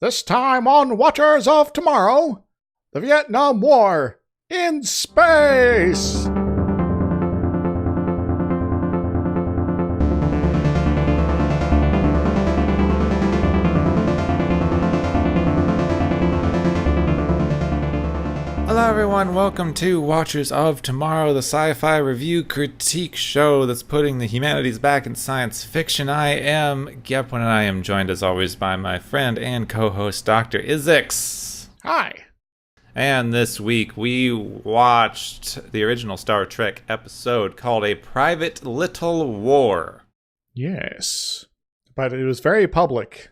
This time on Watchers of Tomorrow, the Vietnam War in space! Hello everyone, welcome to Watchers of Tomorrow, the sci-fi review critique show that's putting the humanities back in science fiction. I am Gepwin, and I am joined as always by my friend and co-host Dr. Izix. Hi. And this week we watched the original Star Trek episode called A Private Little War. Yes, but it was very public.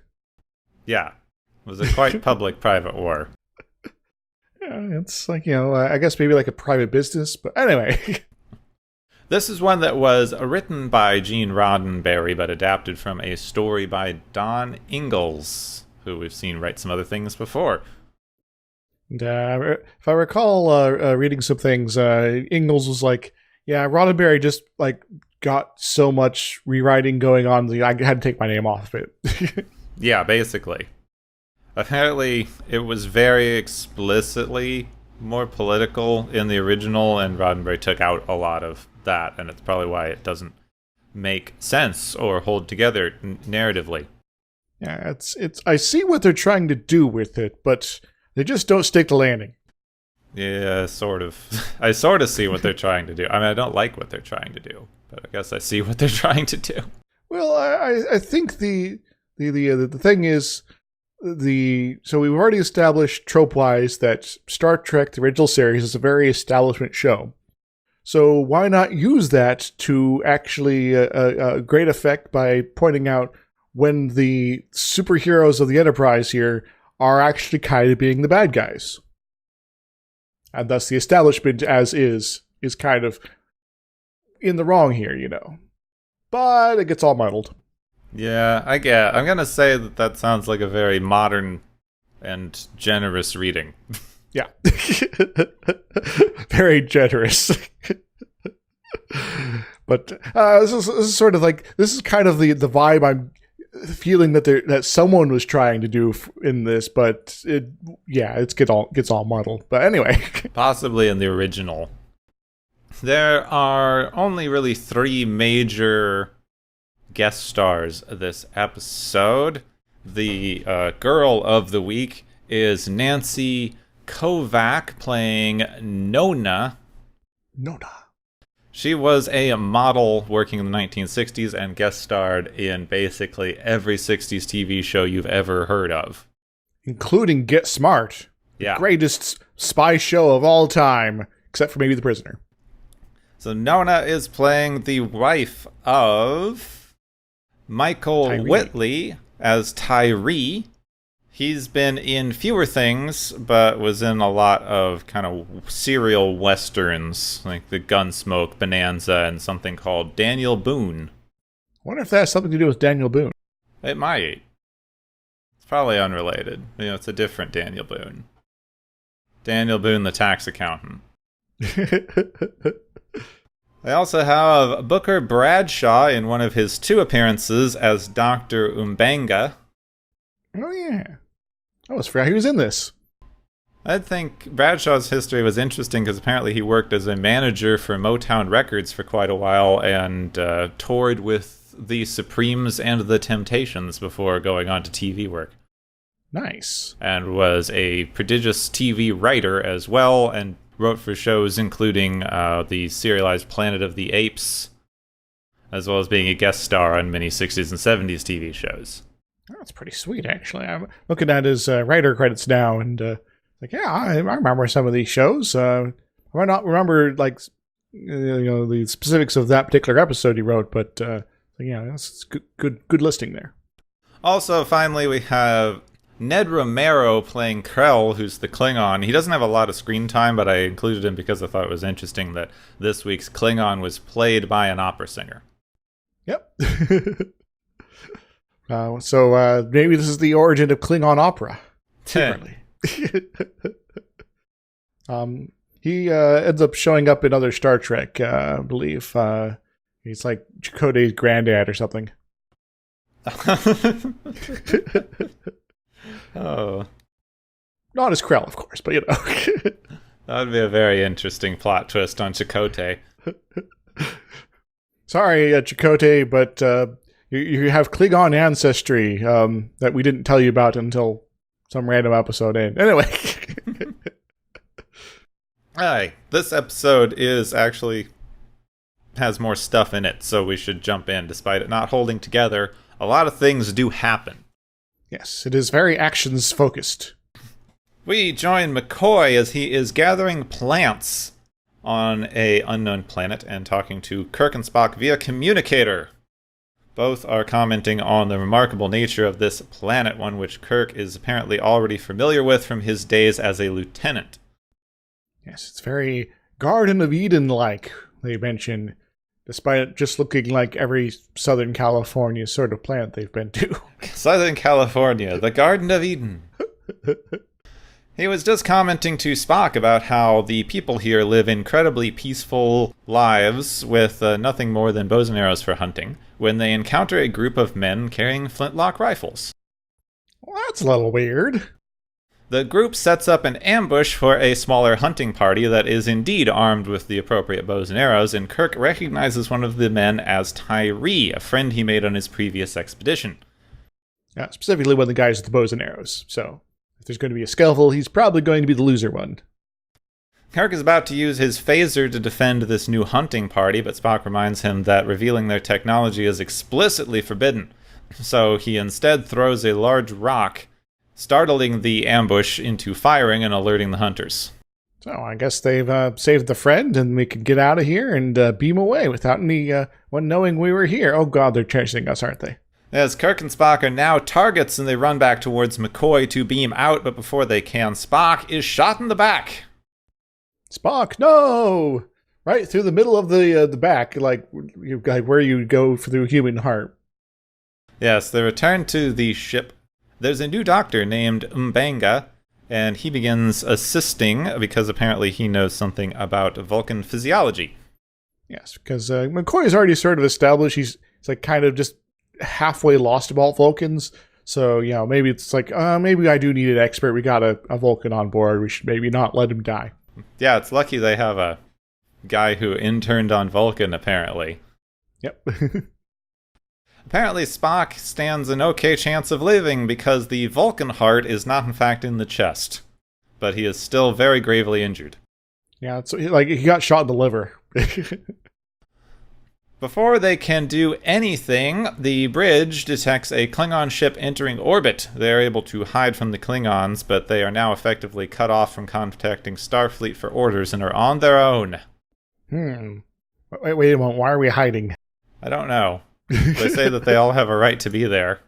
Yeah, it was a quite public private war. Yeah, it's like, I guess maybe like a private business, but anyway. This is one that was written by Gene Roddenberry, but adapted from a story by Don Ingalls, who we've seen write some other things before. And, if I recall reading some things, Ingalls was like, yeah, Roddenberry just got so much rewriting going on, I had to take my name off of it. Yeah, basically. Apparently, it was very explicitly more political in the original, and Roddenberry took out a lot of that, and it's probably why it doesn't make sense or hold together narratively. Yeah, it's. I see what they're trying to do with it, but they just don't stick the landing. Yeah, sort of. I sort of see what they're trying to do. I mean, I don't like what they're trying to do, but I guess I see what they're trying to do. Well, I think the thing is. So we've already established trope-wise that Star Trek, the original series, is a very establishment show. So why not use that to actually a great effect by pointing out when the superheroes of the Enterprise here are actually kind of being the bad guys. And thus the establishment as is kind of in the wrong here, But it gets all muddled. Yeah, I'm gonna say that sounds like a very modern and generous reading. Yeah. Very generous. But this is sort of like, this is kind of the vibe I'm feeling that someone was trying to do in this, but it gets all muddled. But anyway. Possibly in the original. There are only really 3 major guest stars this episode. The girl of the week is Nancy Kovac, playing Nona. She was a model working in the 1960s and guest starred in basically every 60s TV show you've ever heard of. Including Get Smart. Yeah. The greatest spy show of all time, except for maybe The Prisoner. So Nona is playing the wife of Michael Tyree. Whitley as Tyree. He's been in fewer things, but was in a lot of kind of serial westerns, like the Gunsmoke, Bonanza, and something called Daniel Boone. I wonder if that has something to do with Daniel Boone. It might. It's probably unrelated. It's a different Daniel Boone. Daniel Boone, the tax accountant. They also have Booker Bradshaw in one of his 2 appearances as Dr. Umbanga. Oh, yeah. I almost forgot he was in this. I think Bradshaw's history was interesting because apparently he worked as a manager for Motown Records for quite a while and toured with the Supremes and the Temptations before going on to TV work. Nice. And was a prodigious TV writer as well, and wrote for shows including the serialized Planet of the Apes, as well as being a guest star on many 60s and 70s TV shows. Oh, that's pretty sweet, actually. I'm looking at his writer credits now, and I remember some of these shows. I might not remember the specifics of that particular episode he wrote, but that's good listing there. Also, finally, we have Ned Romero playing Krell, who's the Klingon. He doesn't have a lot of screen time, but I included him because I thought it was interesting that this week's Klingon was played by an opera singer. Yep. So maybe this is the origin of Klingon opera. Secretly. He ends up showing up in other Star Trek, I believe. He's like Chakotay's granddad or something. Oh, Not as Krell, of course, but that would be a very interesting plot twist on Chakotay. Sorry, Chakotay, but you have Klingon ancestry that we didn't tell you about until some random episode in. Anyway. Hi, this episode has more stuff in it, so we should jump in. Despite it not holding together, a lot of things do happen. Yes, it is very actions-focused. We join McCoy as he is gathering plants on an unknown planet and talking to Kirk and Spock via communicator. Both are commenting on the remarkable nature of this planet, one which Kirk is apparently already familiar with from his days as a lieutenant. Yes, it's very Garden of Eden-like, they mention, despite it just looking like every Southern California sort of planet they've been to. Southern California, the Garden of Eden. He was just commenting to Spock about how the people here live incredibly peaceful lives with nothing more than bows and arrows for hunting, when they encounter a group of men carrying flintlock rifles. Well, that's a little weird. The group sets up an ambush for a smaller hunting party that is indeed armed with the appropriate bows and arrows, and Kirk recognizes one of the men as Tyree, a friend he made on his previous expedition. Yeah, specifically one of the guys with the bows and arrows, so if there's going to be a scuffle, he's probably going to be the loser one. Kirk is about to use his phaser to defend this new hunting party, but Spock reminds him that revealing their technology is explicitly forbidden. So he instead throws a large rock, startling the ambush into firing and alerting the hunters. So I guess they've saved the friend, and we can get out of here and beam away without anyone knowing we were here. Oh god, they're chasing us, aren't they? As Kirk and Spock are now targets, and they run back towards McCoy to beam out, but before they can, Spock is shot in the back. Spock, no! Right through the middle of the back, like where you go through human heart. Yes, they return to the ship. There's a new doctor named M'Benga, and he begins assisting because apparently he knows something about Vulcan physiology. Yes, because McCoy is already sort of established. He's like kind of just halfway lost about Vulcans. So, maybe it's like, maybe I do need an expert. We got a Vulcan on board. We should maybe not let him die. Yeah, it's lucky they have a guy who interned on Vulcan, apparently. Yep. Apparently, Spock stands an okay chance of living because the Vulcan heart is not in fact in the chest. But he is still very gravely injured. Yeah, it's like he got shot in the liver. Before they can do anything, the bridge detects a Klingon ship entering orbit. They are able to hide from the Klingons, but they are now effectively cut off from contacting Starfleet for orders and are on their own. Wait a moment, why are we hiding? I don't know. They say that they all have a right to be there.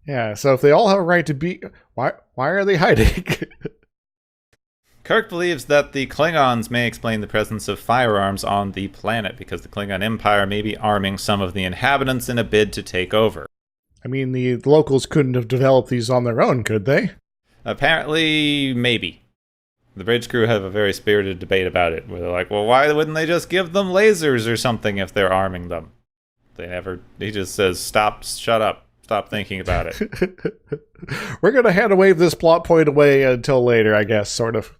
Yeah, so if they all have a right to be... Why are they hiding? Kirk believes that the Klingons may explain the presence of firearms on the planet because the Klingon Empire may be arming some of the inhabitants in a bid to take over. I mean, the locals couldn't have developed these on their own, could they? Apparently, maybe. The bridge crew have a very spirited debate about it, where they're like, well, why wouldn't they just give them lasers or something if they're arming them? He just says, shut up, stop thinking about it. We're going to hand wave this plot point away until later, I guess, sort of.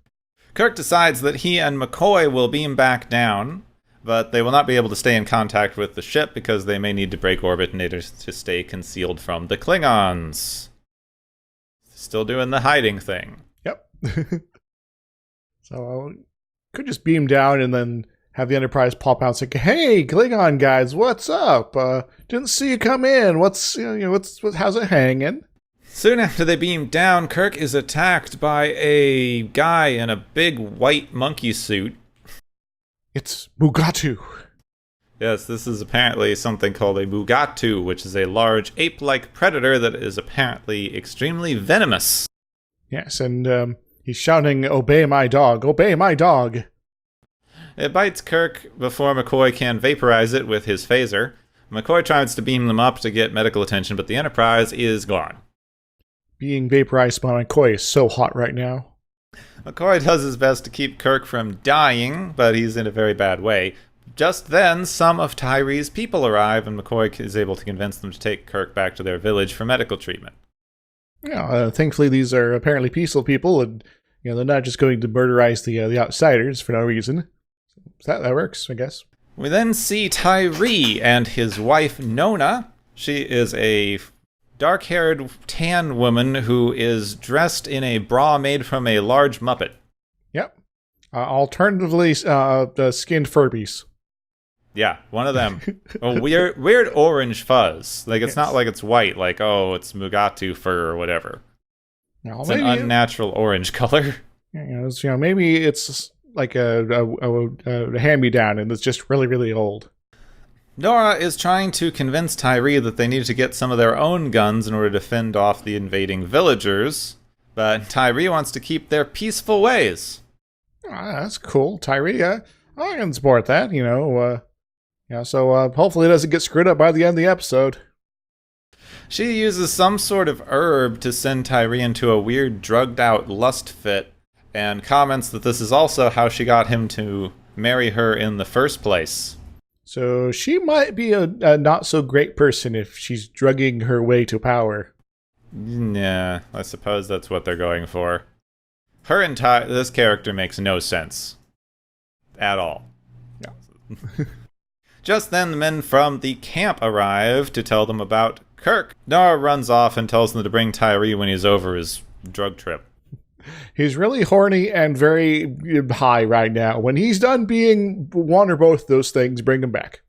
Kirk decides that he and McCoy will beam back down, but they will not be able to stay in contact with the ship because they may need to break orbit in order to stay concealed from the Klingons. Still doing the hiding thing. Yep. So, could just beam down and then have the Enterprise pop out and say, "Hey, Klingon guys, what's up? Didn't see you come in. How's it hanging?" Soon after they beam down, Kirk is attacked by a guy in a big white monkey suit. It's Mugatu. Yes, this is apparently something called a Mugatu, which is a large ape-like predator that is apparently extremely venomous. Yes, and he's shouting, "Obey my dog! Obey my dog!" It bites Kirk before McCoy can vaporize it with his phaser. McCoy tries to beam them up to get medical attention, but the Enterprise is gone. Being vaporized by McCoy is so hot right now. McCoy does his best to keep Kirk from dying, but he's in a very bad way. Just then, some of Tyree's people arrive, and McCoy is able to convince them to take Kirk back to their village for medical treatment. Thankfully, these are apparently peaceful people, and they're not just going to murderize the outsiders for no reason. So that works, I guess. We then see Tyree and his wife Nona. She is a dark-haired tan woman who is dressed in a bra made from a large Muppet. Yep. Alternatively, the skinned Furbies. Yeah, one of them. A weird orange fuzz. Like, it's not like it's white, like, oh, it's Mugatu fur or whatever. It's an unnatural orange color. Maybe it's like a hand-me-down, and it's just really, really old. Nora is trying to convince Tyree that they need to get some of their own guns in order to fend off the invading villagers, but Tyree wants to keep their peaceful ways. That's cool, Tyree. I can support that, so hopefully it doesn't get screwed up by the end of the episode. She uses some sort of herb to send Tyree into a weird drugged-out lust fit, and comments that this is also how she got him to marry her in the first place. So she might be a not-so-great person if she's drugging her way to power. Yeah, I suppose that's what they're going for. This character makes no sense. At all. Yeah. Just then, the men from the camp arrive to tell them about Kirk. Nora runs off and tells them to bring Tyree when he's over his drug trip. He's really horny and very high right now. When he's done being one or both those things, bring him back.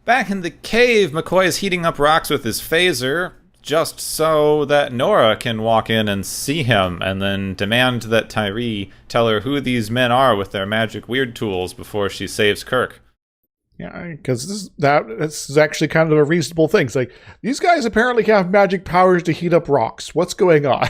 Back in the cave, McCoy is heating up rocks with his phaser, just so that Nora can walk in and see him, and then demand that Tyree tell her who these men are with their magic weird tools before she saves Kirk. Yeah, because this is actually kind of a reasonable thing. It's like, these guys apparently have magic powers to heat up rocks. What's going on?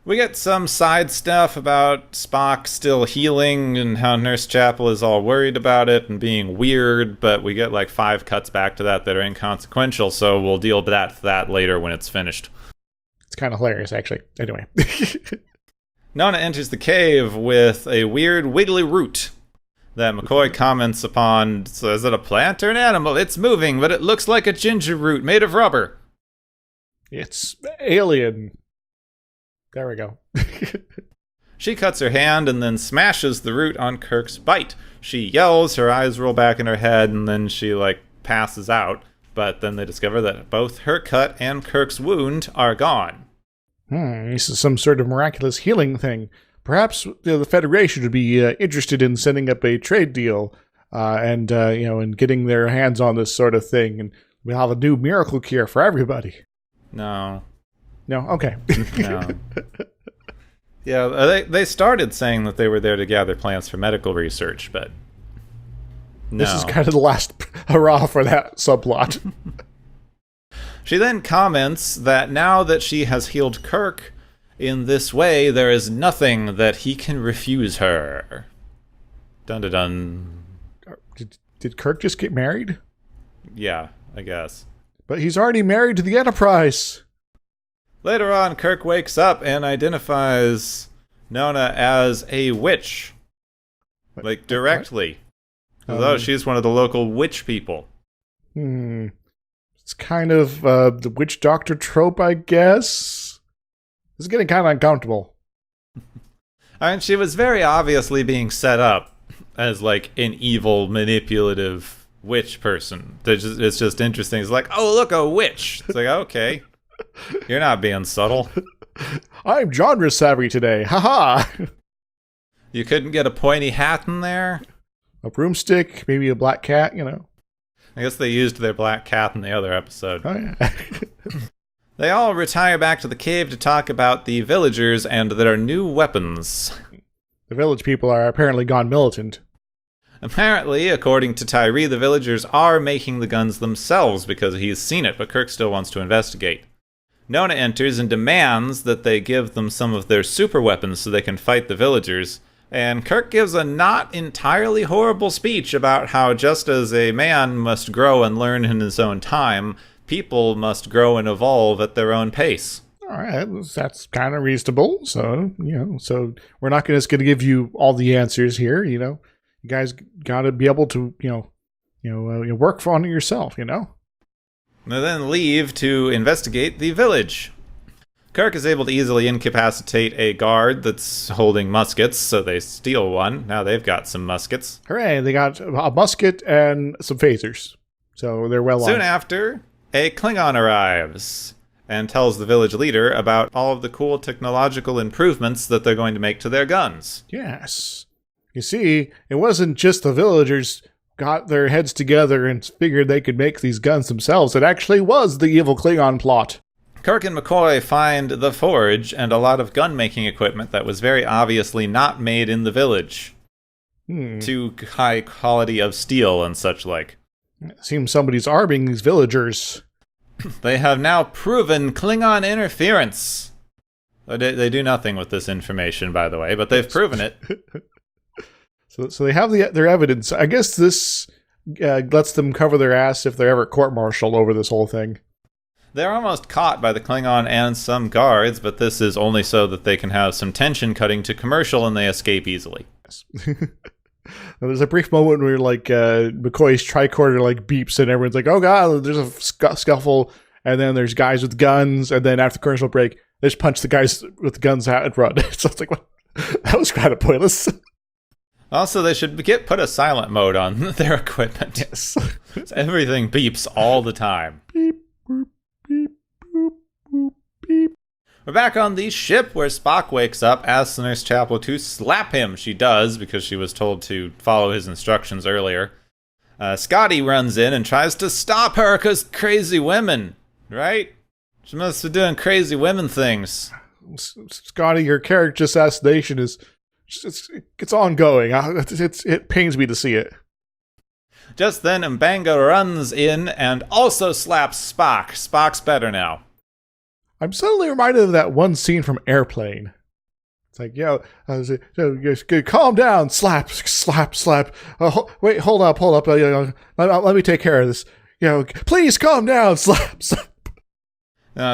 We get some side stuff about Spock still healing and how Nurse Chapel is all worried about it and being weird, but we get like 5 cuts back to that are inconsequential, so we'll deal with that later when it's finished. It's kind of hilarious, actually. Anyway. Nona enters the cave with a weird wiggly root that McCoy comments upon. So is it a plant or an animal? It's moving, but it looks like a ginger root made of rubber. It's alien. There we go. She cuts her hand and then smashes the root on Kirk's bite. She yells, her eyes roll back in her head, and then she, passes out. But then they discover that both her cut and Kirk's wound are gone. This is some sort of miraculous healing thing. Perhaps the Federation would be interested in setting up a trade deal and getting their hands on this sort of thing. And we'll have a new miracle cure for everybody. No. No? Okay. No. Yeah, they started saying that they were there to gather plants for medical research, but no. This is kind of the last hurrah for that subplot. She then comments that now that she has healed Kirk in this way, there is nothing that he can refuse her. Dun-dun-dun. Did Kirk just get married? Yeah, I guess. But he's already married to the Enterprise. Later on, Kirk wakes up and identifies Nona as a witch. Directly. Although she's one of the local witch people. It's kind of the witch doctor trope, I guess. This is getting kind of uncomfortable. And she was very obviously being set up as, an evil, manipulative witch person. It's just interesting. It's like, oh, look, a witch. It's like, okay. You're not being subtle. I'm genre savvy today. Haha. You couldn't get a pointy hat in there? A broomstick, maybe a black cat, I guess they used their black cat in the other episode. Oh, yeah. They all retire back to the cave to talk about the villagers and their new weapons. The village people are apparently gone militant. Apparently, according to Tyree, the villagers are making the guns themselves because he's seen it, but Kirk still wants to investigate. Nona enters and demands that they give them some of their super weapons so they can fight the villagers, and Kirk gives a not entirely horrible speech about how just as a man must grow and learn in his own time, people must grow and evolve at their own pace. All right, that's kind of reasonable. So, so we're not just going to give you all the answers here, You guys got to be able to, work on it yourself, They then leave to investigate the village. Kirk is able to easily incapacitate a guard that's holding muskets, so they steal one. Now they've got some muskets. Hooray, they got a musket and some phasers. So they're well Soon on. after, a Klingon arrives and tells the village leader about all of the cool technological improvements that they're going to make to their guns. Yes. You see, it wasn't just the villagers got their heads together and figured they could make these guns themselves. It actually was the evil Klingon plot. Kirk and McCoy find the forge and a lot of gun-making equipment that was very obviously not made in the village. Too high quality of steel and such like. It seems somebody's arming these villagers. They have now proven Klingon interference. They do nothing with this information, by the way, but they've proven it. So they have their evidence. I guess this lets them cover their ass if they're ever court-martialed over this whole thing. They're almost caught by the Klingon and some guards, but this is only so that they can have some tension cutting to commercial and they escape easily. Yes. There's a brief moment where McCoy's tricorder beeps and everyone's like, oh god, there's a scuffle, and then there's guys with guns, and then after the commercial break, they just punch the guys with the guns out and run. So it's like, what? That was kind of pointless. Also, they should put a silent mode on their equipment. Yes. So everything beeps all the time. Beep, boop, beep, boop, boop, beep. We're back on the ship where Spock wakes up, asks Nurse Chapel to slap him. She does, because she was told to follow his instructions earlier. Scotty runs in and tries to stop her because crazy women, right? She must be doing crazy women things. Scotty, your character assassination is... It's ongoing. It pains me to see it. Just then, M'Benga runs in and also slaps Spock. Spock's better now. I'm suddenly reminded of that one scene from Airplane. It's like, calm down, slap, slap, slap. Wait, hold up. Let me take care of this. Please calm down, slap, slap.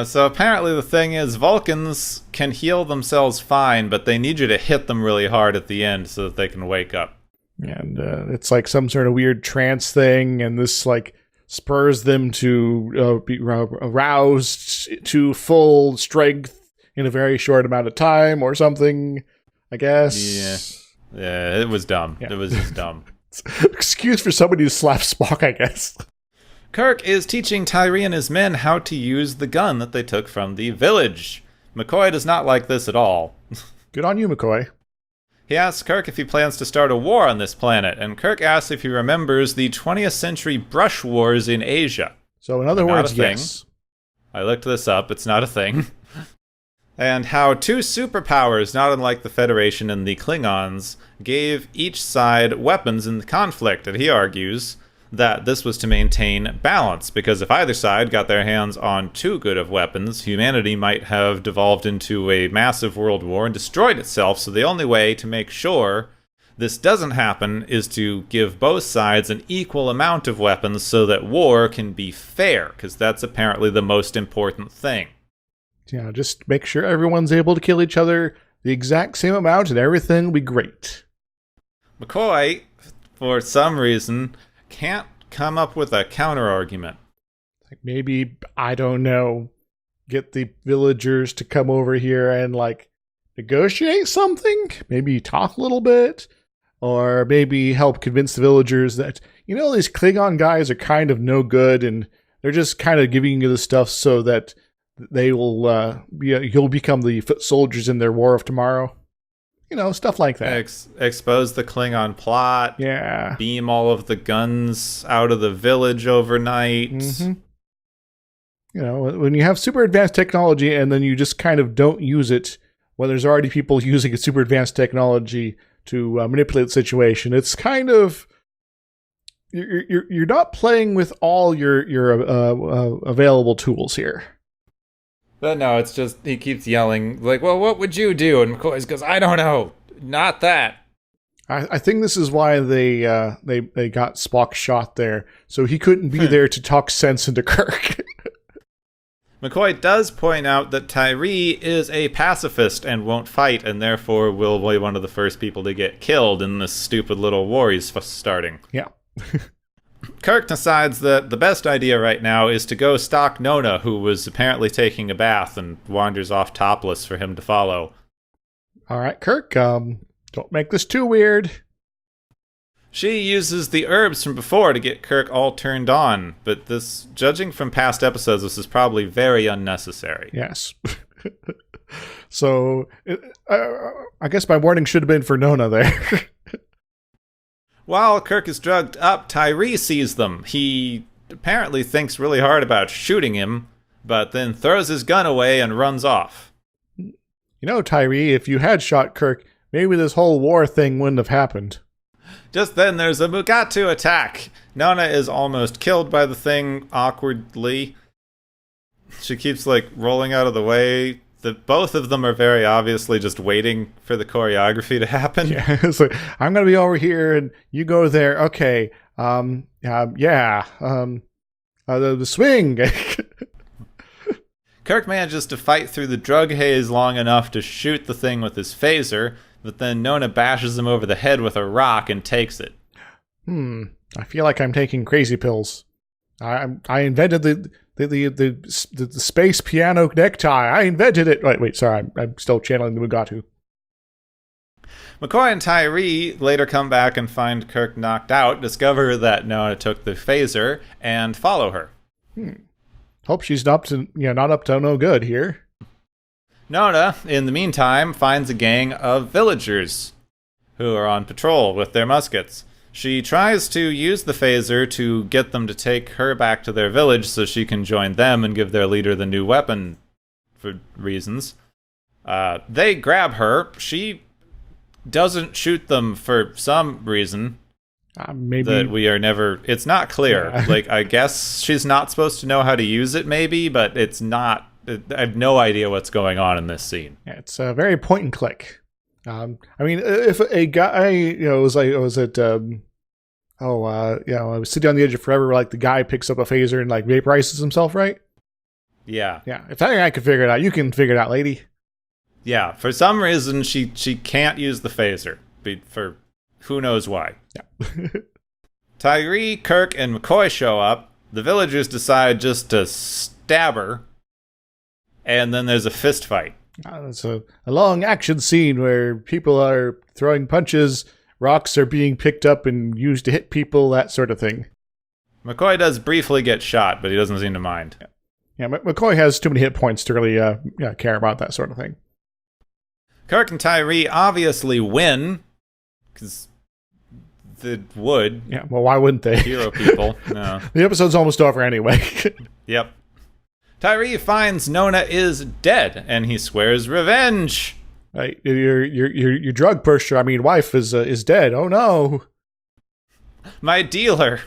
So apparently the thing is, Vulcans can heal themselves fine, but they need you to hit them really hard at the end so that they can wake up. And it's like some sort of weird trance thing, and this spurs them to be aroused to full strength in a very short amount of time or something, I guess. Yeah, it was dumb. Yeah. It was just dumb. Excuse for somebody to slap Spock, I guess. Kirk is teaching Tyree and his men how to use the gun that they took from the village. McCoy does not like this at all. Good on you, McCoy. He asks Kirk if he plans to start a war on this planet, and Kirk asks if he remembers the 20th century brush wars in Asia. So in other words, yes. I looked this up. It's not a thing. And how two superpowers, not unlike the Federation and the Klingons, gave each side weapons in the conflict, and he argues that this was to maintain balance, because if either side got their hands on too good of weapons, humanity might have devolved into a massive world war and destroyed itself, so the only way to make sure this doesn't happen is to give both sides an equal amount of weapons so that war can be fair, because that's apparently the most important thing. Yeah, just make sure everyone's able to kill each other the exact same amount and everything will be great. McCoy, for some reason, can't come up with a counter-argument. Maybe, I don't know, get the villagers to come over here and, negotiate something? Maybe talk a little bit? Or maybe help convince the villagers that, these Klingon guys are kind of no good and they're just kind of giving you the stuff so that they will, you'll become the foot soldiers in their war of tomorrow. Stuff like that. Expose the Klingon plot. Yeah. Beam all of the guns out of the village overnight. Mm-hmm. When you have super advanced technology and then you just kind of don't use it when there's already people using a super advanced technology to manipulate the situation, it's kind of... You're not playing with all your available tools here. But no, it's just, he keeps yelling, well, what would you do? And McCoy goes, I don't know. Not that. I think this is why they got Spock shot there, so he couldn't be there to talk sense into Kirk. McCoy does point out that Tyree is a pacifist and won't fight, and therefore will be one of the first people to get killed in this stupid little war he's starting. Yeah. Kirk decides that the best idea right now is to go stalk Nona, who was apparently taking a bath, and wanders off topless for him to follow. All right, Kirk, don't make this too weird. She uses the herbs from before to get Kirk all turned on, but this, judging from past episodes, this is probably very unnecessary. Yes. So, I guess my warning should have been for Nona there. While Kirk is drugged up, Tyree sees them. He apparently thinks really hard about shooting him, but then throws his gun away and runs off. You know, Tyree, if you had shot Kirk, maybe this whole war thing wouldn't have happened. Just then, there's a Mugatu attack. Nona is almost killed by the thing awkwardly. She keeps, rolling out of the way. Both of them are very obviously just waiting for the choreography to happen. Yeah, it's like, I'm going to be over here and you go there. Okay. The swing. Kirk manages to fight through the drug haze long enough to shoot the thing with his phaser, but then Nona bashes him over the head with a rock and takes it. I feel like I'm taking crazy pills. I invented the space piano necktie. I invented it. Wait, sorry. I'm still channeling the Mugatu. McCoy and Tyree later come back and find Kirk knocked out, discover that Nona took the phaser, and follow her. Hope she's not up to no good here. Nona, in the meantime, finds a gang of villagers who are on patrol with their muskets. She tries to use the phaser to get them to take her back to their village so she can join them and give their leader the new weapon for reasons. They grab her. She doesn't shoot them for some reason. Maybe that we are never... It's not clear. Yeah. I guess she's not supposed to know how to use it, maybe, but it's not... I have no idea what's going on in this scene. Yeah, it's a very point and click. If a guy, I was sitting on the edge of forever where, the guy picks up a phaser and, vaporizes himself, right? Yeah. Yeah, if I can figure it out, you can figure it out, lady. Yeah, for some reason, she can't use the phaser, for who knows why. Yeah. Tyree, Kirk, and McCoy show up. The villagers decide just to stab her, and then there's a fist fight. It's a long action scene where people are throwing punches, rocks are being picked up and used to hit people, that sort of thing. McCoy does briefly get shot, but he doesn't seem to mind. Yeah, McCoy has too many hit points to really care about that sort of thing. Kirk and Tyree obviously win, because they would. Yeah, well, why wouldn't they? Hero people. No. The episode's almost over anyway. Yep. Tyree finds Nona is dead, and he swears revenge. Right, your drug pusher, wife is dead. Oh no. My dealer.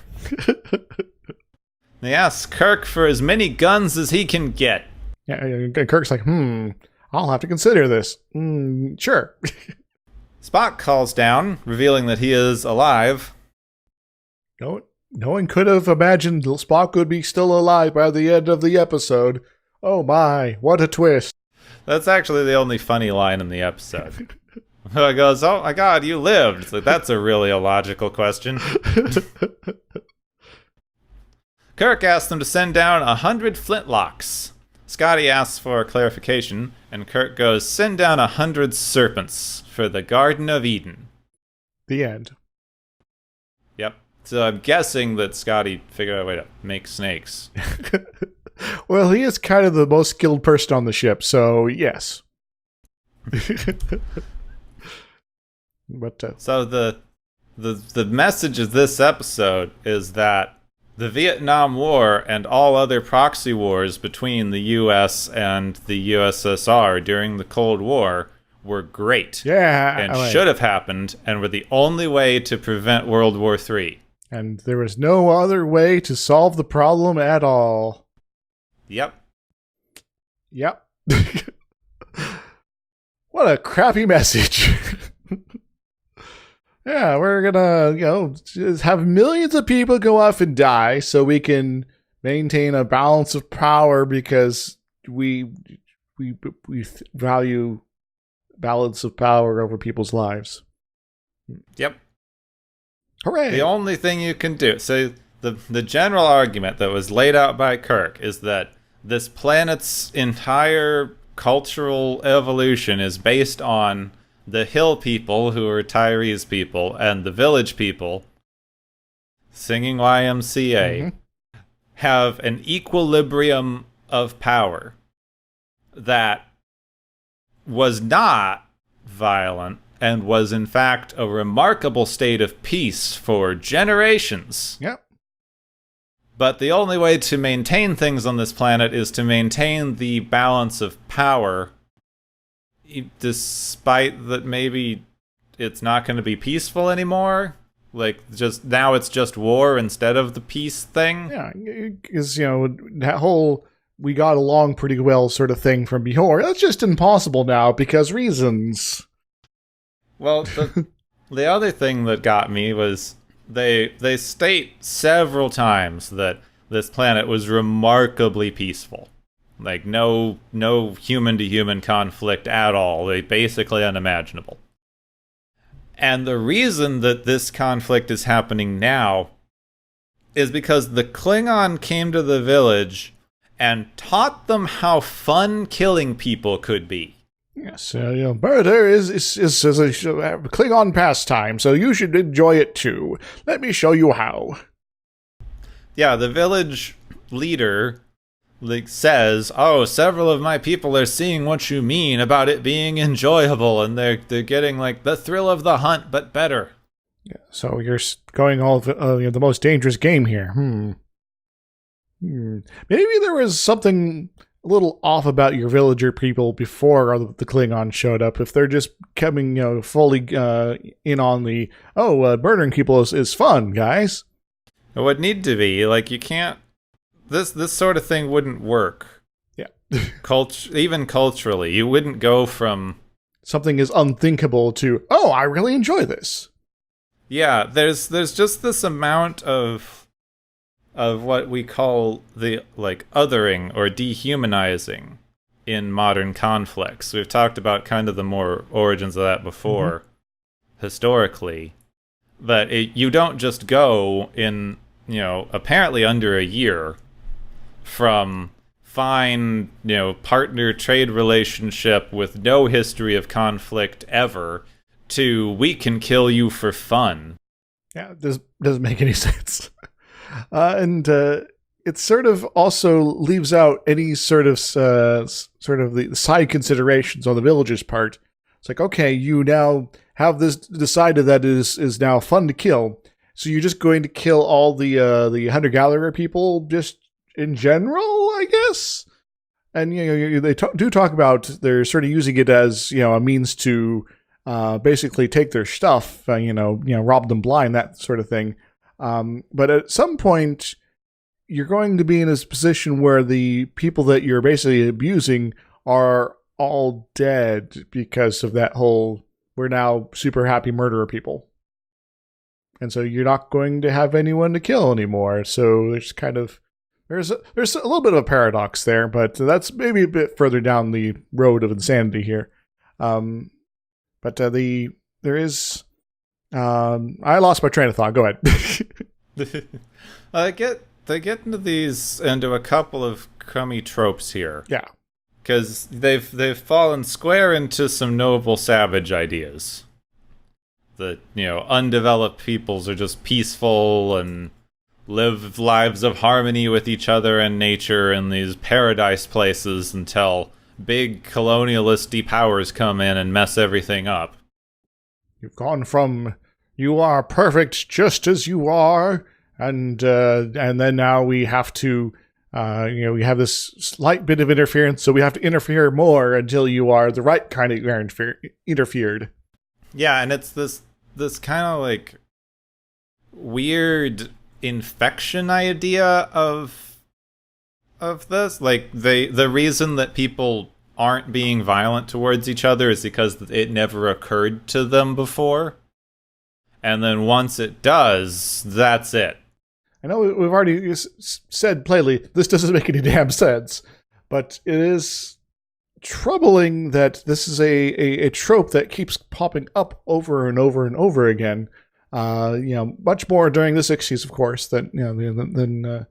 They ask Kirk for as many guns as he can get. Yeah, and Kirk's like, I'll have to consider this. Sure. Spock calls down, revealing that he is alive. No one could have imagined Spock would be still alive by the end of the episode. Oh my, what a twist. That's actually the only funny line in the episode. He goes, oh my god, you lived. It's that's a really illogical question. Kirk asks them to send down 100 flintlocks. Scotty asks for clarification, and Kirk goes, send down 100 serpents for the Garden of Eden. The end. Yep. So I'm guessing that Scotty figured out a way to make snakes. Well, he is kind of the most skilled person on the ship, so yes. But so the message of this episode is that the Vietnam War and all other proxy wars between the U.S. and the USSR during the Cold War were great. Yeah. And should have happened and were the only way to prevent World War III. And there was no other way to solve the problem at all. Yep. What a crappy message. Yeah, we're gonna, just have millions of people go off and die so we can maintain a balance of power because we value balance of power over people's lives. Yep. Hooray! The only thing you can do. So the general argument that was laid out by Kirk is that this planet's entire cultural evolution is based on the hill people, who are Tyrese people, and the village people, singing YMCA, have an equilibrium of power that was not violent and was in fact a remarkable state of peace for generations. Yep. But the only way to maintain things on this planet is to maintain the balance of power, despite that maybe it's not going to be peaceful anymore. Like, just now it's just war instead of the peace thing. Yeah, because, that whole we got along pretty well sort of thing from before, that's just impossible now because reasons. Well, the other thing that got me was they state several times that this planet was remarkably peaceful. Like, no human-to-human conflict at all. They basically unimaginable. And the reason that this conflict is happening now is because the Klingon came to the village and taught them how fun killing people could be. Yes, murder is a Klingon pastime, so you should enjoy it too. Let me show you how. Yeah, the village leader says, "Oh, several of my people are seeing what you mean about it being enjoyable, and they're getting the thrill of the hunt, but better." Yeah, so you're going all the most dangerous game here. Maybe there was something a little off about your villager people before the Klingons showed up. If they're just coming, fully in on the murdering people is fun, guys. It would need to be you can't. This sort of thing wouldn't work. Yeah, even culturally, you wouldn't go from something is unthinkable to I really enjoy this. Yeah, there's just this amount of what we call the othering or dehumanizing in modern conflicts. We've talked about kind of the more origins of that before, historically. But you don't just go in, apparently under a year from fine, partner trade relationship with no history of conflict ever to we can kill you for fun. Yeah, this doesn't make any sense. And it sort of also leaves out any sort of the side considerations on the village's part. It's like, okay, you now have this decided that is now fun to kill, so you're just going to kill all the hunter-gatherer people just in general, I guess. And they do talk about they're sort of using it as a means to basically take their stuff, rob them blind, that sort of thing. But at some point, you're going to be in a position where the people that you're basically abusing are all dead because of that whole we're now super happy murderer people. And so you're not going to have anyone to kill anymore. So there's a little bit of a paradox there, but that's maybe a bit further down the road of insanity here. But there is I lost my train of thought. Go ahead. They get into a couple of crummy tropes here. Yeah. Because they've fallen square into some noble savage ideas. That, undeveloped peoples are just peaceful and live lives of harmony with each other and nature in these paradise places until big colonialisty powers come in and mess everything up. You've gone from you are perfect just as you are, and then now we have to, we have this slight bit of interference, so we have to interfere more until you are the right kind of interfered. Yeah, and it's this kind of weird infection idea of this. The reason that people aren't being violent towards each other is because it never occurred to them before. And then once it does, that's it. I know we've already said plainly, this doesn't make any damn sense. But it is troubling that this is a trope that keeps popping up over and over and over again. Much more during the 60s, of course, than you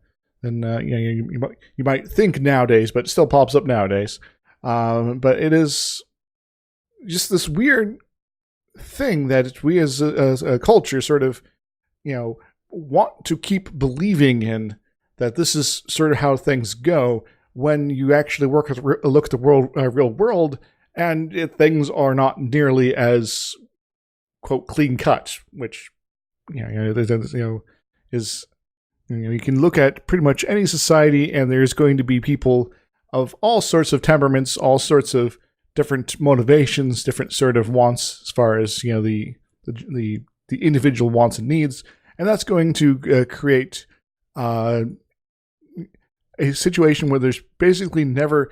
might think nowadays, but it still pops up nowadays. But it is just this weird thing that we as a culture sort of, want to keep believing in, that this is sort of how things go, when you actually look at the real world, and things are not nearly as, quote, clean cut, which is, you can look at pretty much any society, and there's going to be people of all sorts of temperaments, all sorts of different motivations, different sort of wants, as far as the individual wants and needs, and that's going to create a situation where there's basically never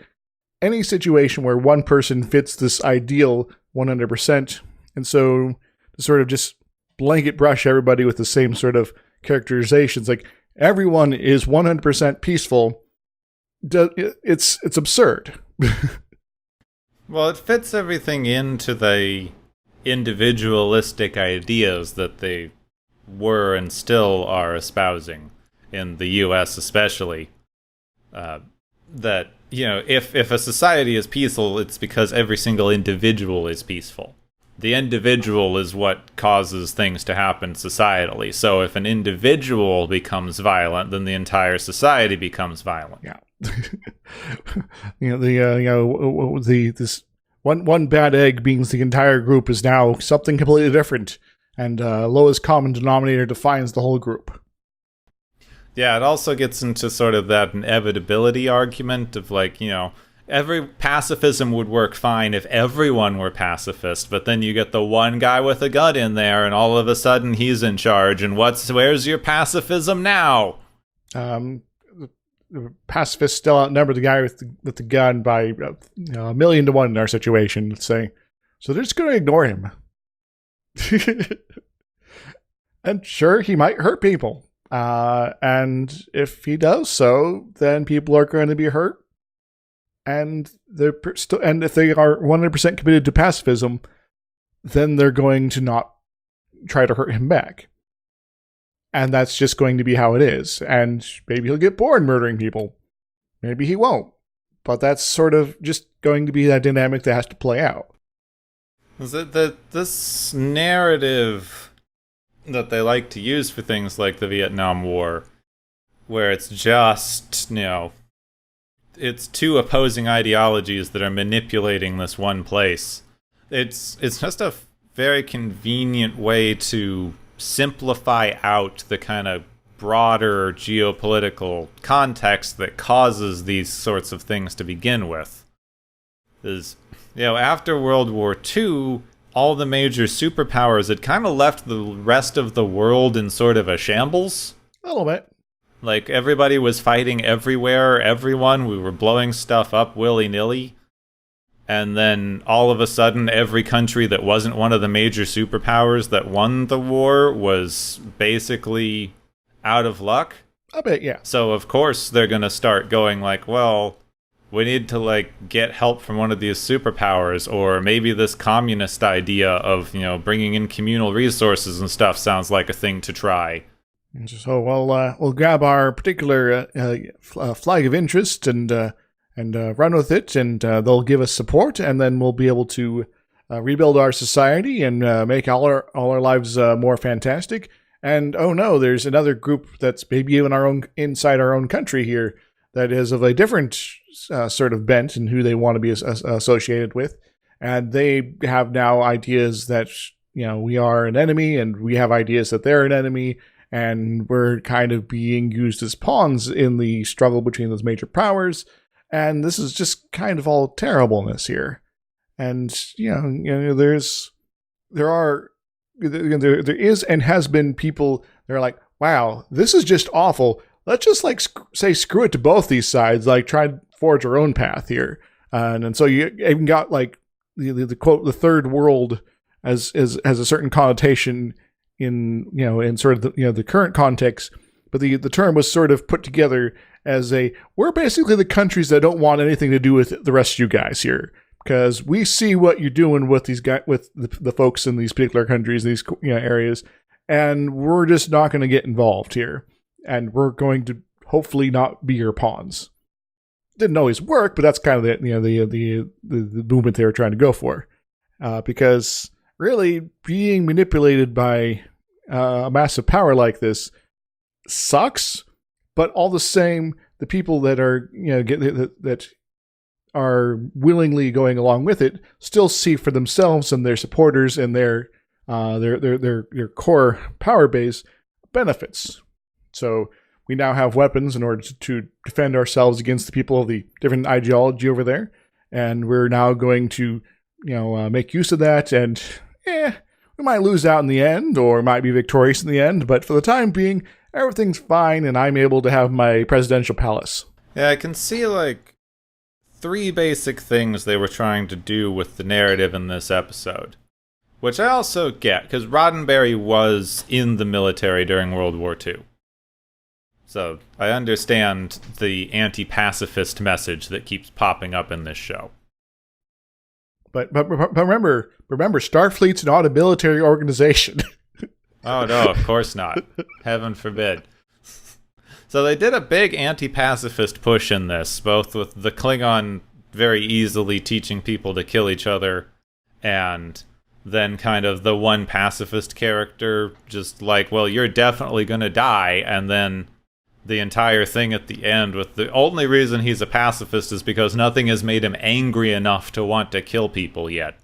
any situation where one person fits this ideal 100%, and so to sort of just blanket brush everybody with the same sort of characterizations, like everyone is 100% peaceful, it's absurd. Well, it fits everything into the individualistic ideas that they were and still are espousing in the U.S. especially. That, if a society is peaceful, it's because every single individual is peaceful. The individual is what causes things to happen societally. So if an individual becomes violent, then the entire society becomes violent. Yeah. This one bad egg means the entire group is now something completely different, and lowest common denominator defines the whole group. Yeah, it also gets into sort of that inevitability argument of every pacifism would work fine if everyone were pacifist, but then you get the one guy with a gun in there, and all of a sudden he's in charge, and where's your pacifism now? The pacifists still outnumber the guy with the gun by 1,000,000 to 1 in our situation, let's say. So they're just going to ignore him. And sure, he might hurt people. And if he does so, then people are going to be hurt. And if they are 100% committed to pacifism, then they're going to not try to hurt him back. And that's just going to be how it is. And maybe he'll get bored murdering people. Maybe he won't. But that's sort of just going to be that dynamic that has to play out. Is it that this narrative that they like to use for things like the Vietnam War, where it's just, it's two opposing ideologies that are manipulating this one place. It's just a very convenient way to simplify out the kind of broader geopolitical context that causes these sorts of things to begin with. After World War II, all the major superpowers had kind of left the rest of the world in sort of a shambles. A little bit. Like, everybody was fighting everywhere, everyone. We were blowing stuff up willy-nilly. And then, all of a sudden, every country that wasn't one of the major superpowers that won the war was basically out of luck. A bit, yeah. So, of course, they're going to start going we need to, get help from one of these superpowers, or maybe this communist idea of, bringing in communal resources and stuff sounds like a thing to try. So we'll grab our particular flag of interest and run with it, and they'll give us support, and then we'll be able to rebuild our society and make all our lives more fantastic. And oh no, there's another group that's maybe even inside our own country here that is of a different sort of bent and who they want to be associated with, and they have now ideas that we are an enemy, and we have ideas that they're an enemy. And we're kind of being used as pawns in the struggle between those major powers. And this is just kind of all terribleness here. And, there is and has been people that are like, wow, this is just awful. Let's just say screw it to both these sides, try to forge our own path here. And so you even got the quote, the third world as a certain connotation in sort of the current context, but the term was sort of put together as we're basically the countries that don't want anything to do with the rest of you guys here, because we see what you're doing with these guys, with the folks in these particular countries, these areas, and we're just not going to get involved here, and we're going to hopefully not be your pawns. Didn't always work, but that's kind of the movement they were trying to go for, because really being manipulated by a massive power like this sucks. But all the same, the people that are that are willingly going along with it still see for themselves and their supporters and their core power base benefits. So we now have weapons in order to defend ourselves against the people of the different ideology over there, and we're now going to make use of that. And we might lose out in the end, or might be victorious in the end, but for the time being, everything's fine, and I'm able to have my presidential palace. Yeah, I can see, like, 3 basic things they were trying to do with the narrative in this episode. Which I also get, because Roddenberry was in the military during World War II. So, I understand the anti-pacifist message that keeps popping up in this show. But remember, Starfleet's not a military organization. Oh, no, of course not. Heaven forbid. So they did a big anti-pacifist push in this, both with the Klingon very easily teaching people to kill each other, and then kind of the one pacifist character just like, well, you're definitely going to die, and then the entire thing at the end with the only reason he's a pacifist is because nothing has made him angry enough to want to kill people yet.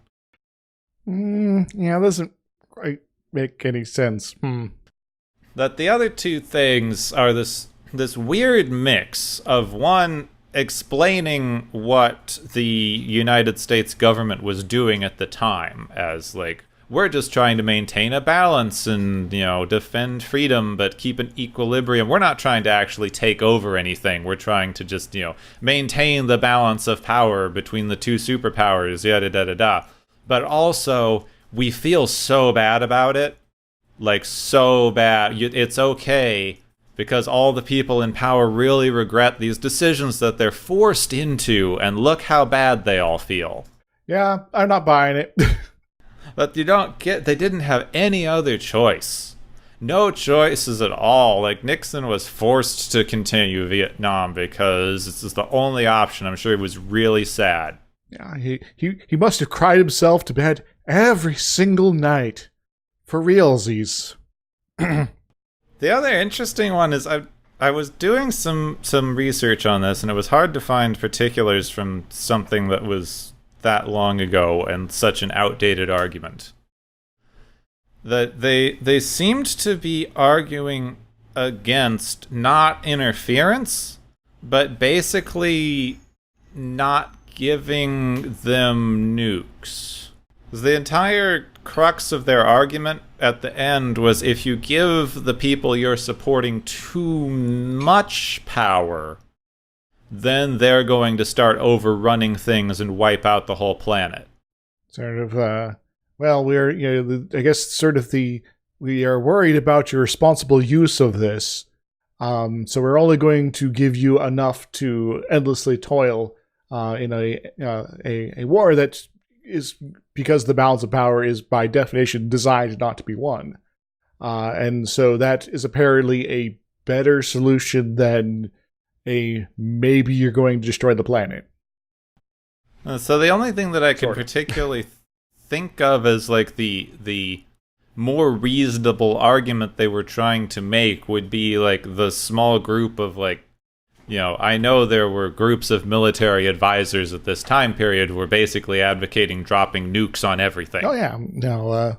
Yeah, doesn't quite make any sense. That the other 2 things are this weird mix of, one, explaining what the United States government was doing at the time as, like, we're just trying to maintain a balance and, defend freedom, but keep an equilibrium. We're not trying to actually take over anything. We're trying to just, maintain the balance of power between the 2 superpowers, yada-da-da-da. But also, we feel so bad about it. Like, so bad. It's okay, because all the people in power really regret these decisions that they're forced into, and look how bad they all feel. Yeah, I'm not buying it. But they didn't have any other choice. No choices at all. Like, Nixon was forced to continue Vietnam because this is the only option. I'm sure he was really sad. Yeah, he must have cried himself to bed every single night. For realsies. The other interesting one is I was doing some research on this, and it was hard to find particulars from something that was that long ago and such an outdated argument. That they seemed to be arguing against not interference, but basically not giving them nukes. The entire crux of their argument at the end was, if you give the people you're supporting too much power, then they're going to start overrunning things and wipe out the whole planet. Sort of, we're, I guess sort of we are worried about your responsible use of this. So we're only going to give you enough to endlessly toil in a war that is, because the balance of power is by definition designed not to be won. And so that is apparently a better solution than maybe you're going to destroy the planet. So the only thing that I can particularly think of as like the more reasonable argument they were trying to make would be like the small group of like, I know there were groups of military advisors at this time period who were basically advocating dropping nukes on everything. Oh yeah, no,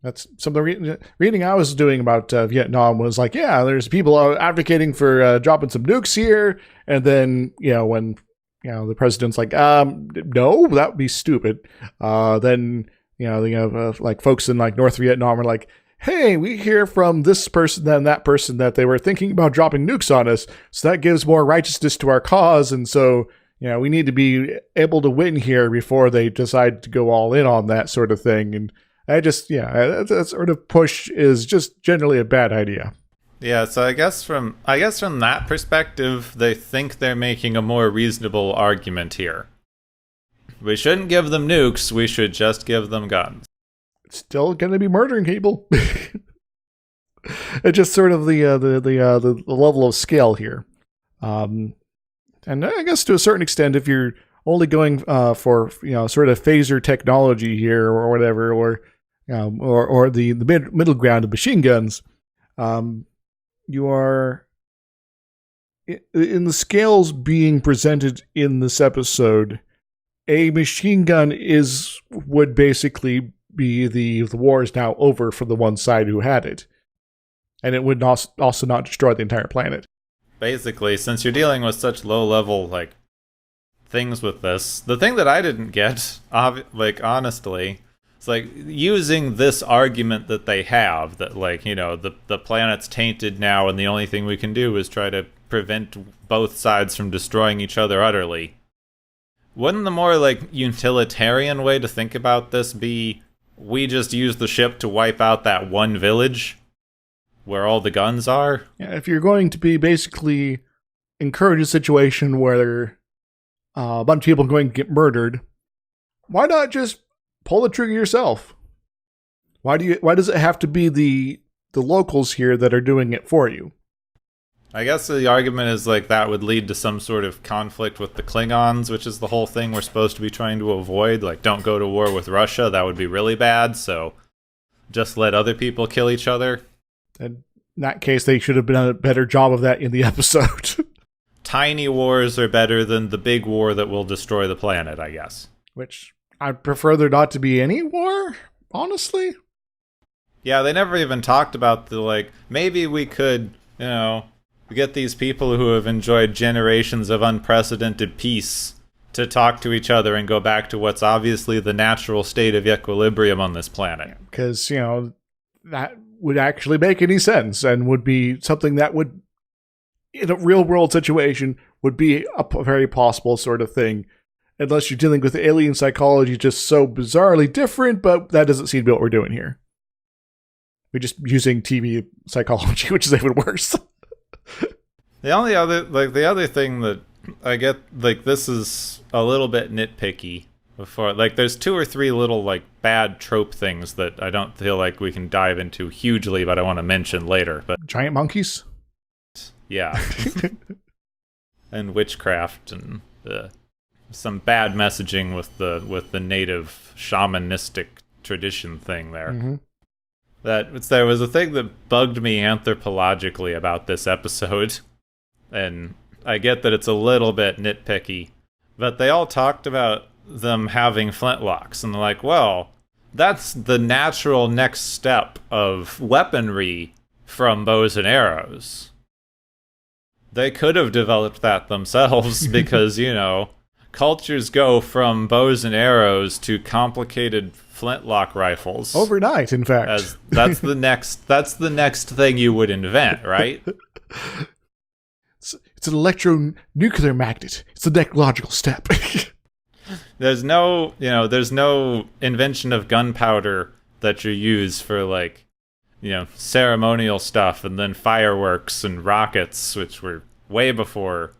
that's some of the reading I was doing about Vietnam was like, yeah, there's people advocating for dropping some nukes here, and then when the president's like, no, that would be stupid. Then like folks in like North Vietnam are like, hey, we hear from this person and that person that they were thinking about dropping nukes on us, so that gives more righteousness to our cause, and so we need to be able to win here before they decide to go all in on that sort of thing. And that sort of push is just generally a bad idea. Yeah, so I guess from that perspective, they think they're making a more reasonable argument here. We shouldn't give them nukes, we should just give them guns. It's still going to be murdering people. It's just sort of the level of scale here. And I guess to a certain extent, if you're only going for sort of phaser technology here or whatever, or the middle ground of machine guns, you are in the scales being presented in this episode. A machine gun would basically be the war is now over for the one side who had it, and it would also not destroy the entire planet. Basically, since you're dealing with such low-level, things with this, the thing that I didn't get, honestly, it's using this argument that they have, that, the planet's tainted now, and the only thing we can do is try to prevent both sides from destroying each other utterly. Wouldn't the more, utilitarian way to think about this be, we just use the ship to wipe out that one village where all the guns are? Yeah, if you're going to be basically encourage a situation where a bunch of people are going to get murdered, why not just pull the trigger yourself? Why does it have to be the locals here that are doing it for you? I guess the argument is that would lead to some sort of conflict with the Klingons, which is the whole thing we're supposed to be trying to avoid. Don't go to war with Russia, that would be really bad, so just let other people kill each other. And in that case, they should have done a better job of that in the episode. Tiny wars are better than the big war that will destroy the planet, I guess. Which, I'd prefer there not to be any war, honestly. Yeah, they never even talked about maybe we could, get these people who have enjoyed generations of unprecedented peace to talk to each other and go back to what's obviously the natural state of equilibrium on this planet. Because, that would actually make any sense and would be something that would, in a real-world situation, would be a very possible sort of thing. Unless you're dealing with alien psychology just so bizarrely different, but that doesn't seem to be what we're doing here. We're just using TV psychology, which is even worse. The only other, the other thing that I get, this is a little bit nitpicky before, there's 2 or 3 little, bad trope things that I don't feel like we can dive into hugely, but I want to mention later. But giant monkeys? Yeah. And witchcraft and some bad messaging with the native shamanistic tradition thing there. Mm-hmm. There was a thing that bugged me anthropologically about this episode, and I get that it's a little bit nitpicky, but they all talked about them having flintlocks, and they're well, that's the natural next step of weaponry from bows and arrows. They could have developed that themselves because, cultures go from bows and arrows to complicated flintlock rifles overnight. In fact, that's the next thing you would invent, right? It's an electronuclear magnet. It's the next logical step. There's no invention of gunpowder that you use for ceremonial stuff, and then fireworks and rockets, which were way before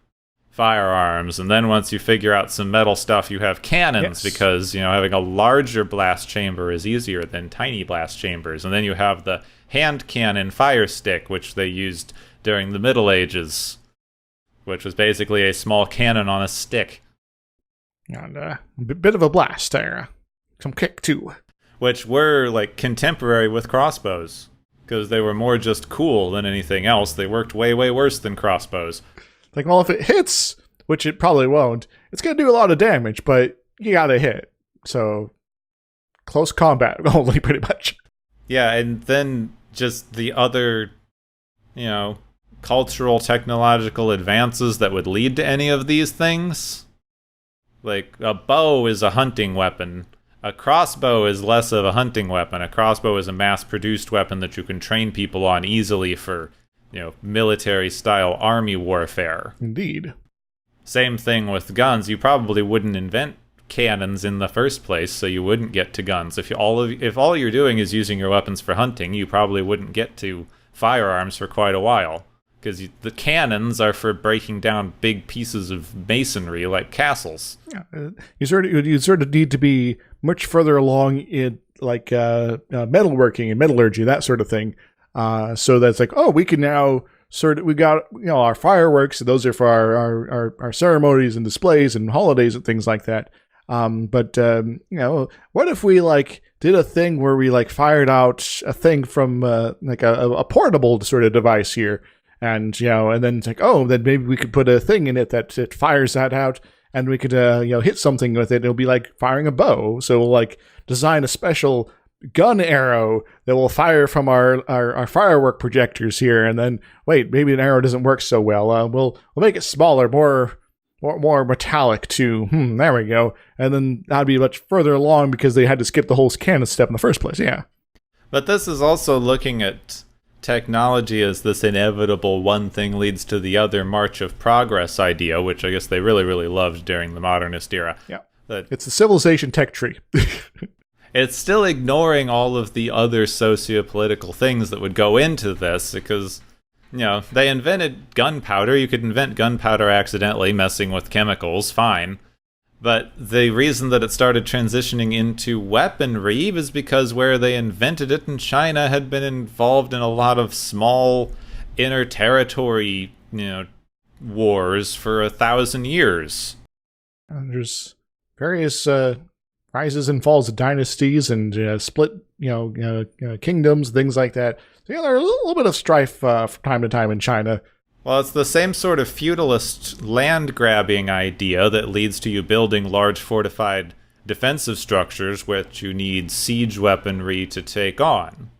firearms, and then once you figure out some metal stuff, you have cannons. Yes. Because having a larger blast chamber is easier than tiny blast chambers, and then you have the hand cannon fire stick, which they used during the Middle Ages, which was basically a small cannon on a stick. And a bit of a blast there, some kick too, which were contemporary with crossbows, because they were more just cool than anything else. They worked way worse than crossbows. Well, if it hits, which it probably won't, it's going to do a lot of damage, but you gotta hit. So, close combat only, pretty much. Yeah, and then just the other, cultural, technological advances that would lead to any of these things. A bow is a hunting weapon. A crossbow is less of a hunting weapon. A crossbow is a mass-produced weapon that you can train people on easily for military-style army warfare. Indeed. Same thing with guns. You probably wouldn't invent cannons in the first place, so you wouldn't get to guns. If all you're doing is using your weapons for hunting, you probably wouldn't get to firearms for quite a while, because the cannons are for breaking down big pieces of masonry like castles. Yeah, you sort of need to be much further along in metalworking and metallurgy, that sort of thing. So that's like, oh, we can now we got our fireworks. Those are for our ceremonies and displays and holidays and things like that. But what if we like did a thing where we like fired out a thing from like a portable sort of device here, and and then it's like, oh, then maybe we could put a thing in it that it fires that out, and we could hit something with it. It'll be like firing a bow. So we'll like design a special gun arrow that will fire from our firework projectors here, and then wait, maybe an arrow doesn't work so well. We'll make it smaller, more metallic too. There we go. And then that'd be much further along because they had to skip the whole canon step in the first place. Yeah. But this is also looking at technology as this inevitable one thing leads to the other march of progress idea, which I guess they really, really loved during the modernist era. Yeah. It's the civilization tech tree. It's still ignoring all of the other socio-political things that would go into this, because they invented gunpowder. You could invent gunpowder accidentally, messing with chemicals, fine. But the reason that it started transitioning into weaponry was because where they invented it in China had been involved in a lot of small inter-territory, wars for 1,000 years. And there's various rises and falls of dynasties and split, kingdoms, things like that. So there's a little bit of strife from time to time in China. Well, it's the same sort of feudalist land-grabbing idea that leads to you building large fortified defensive structures, which you need siege weaponry to take on,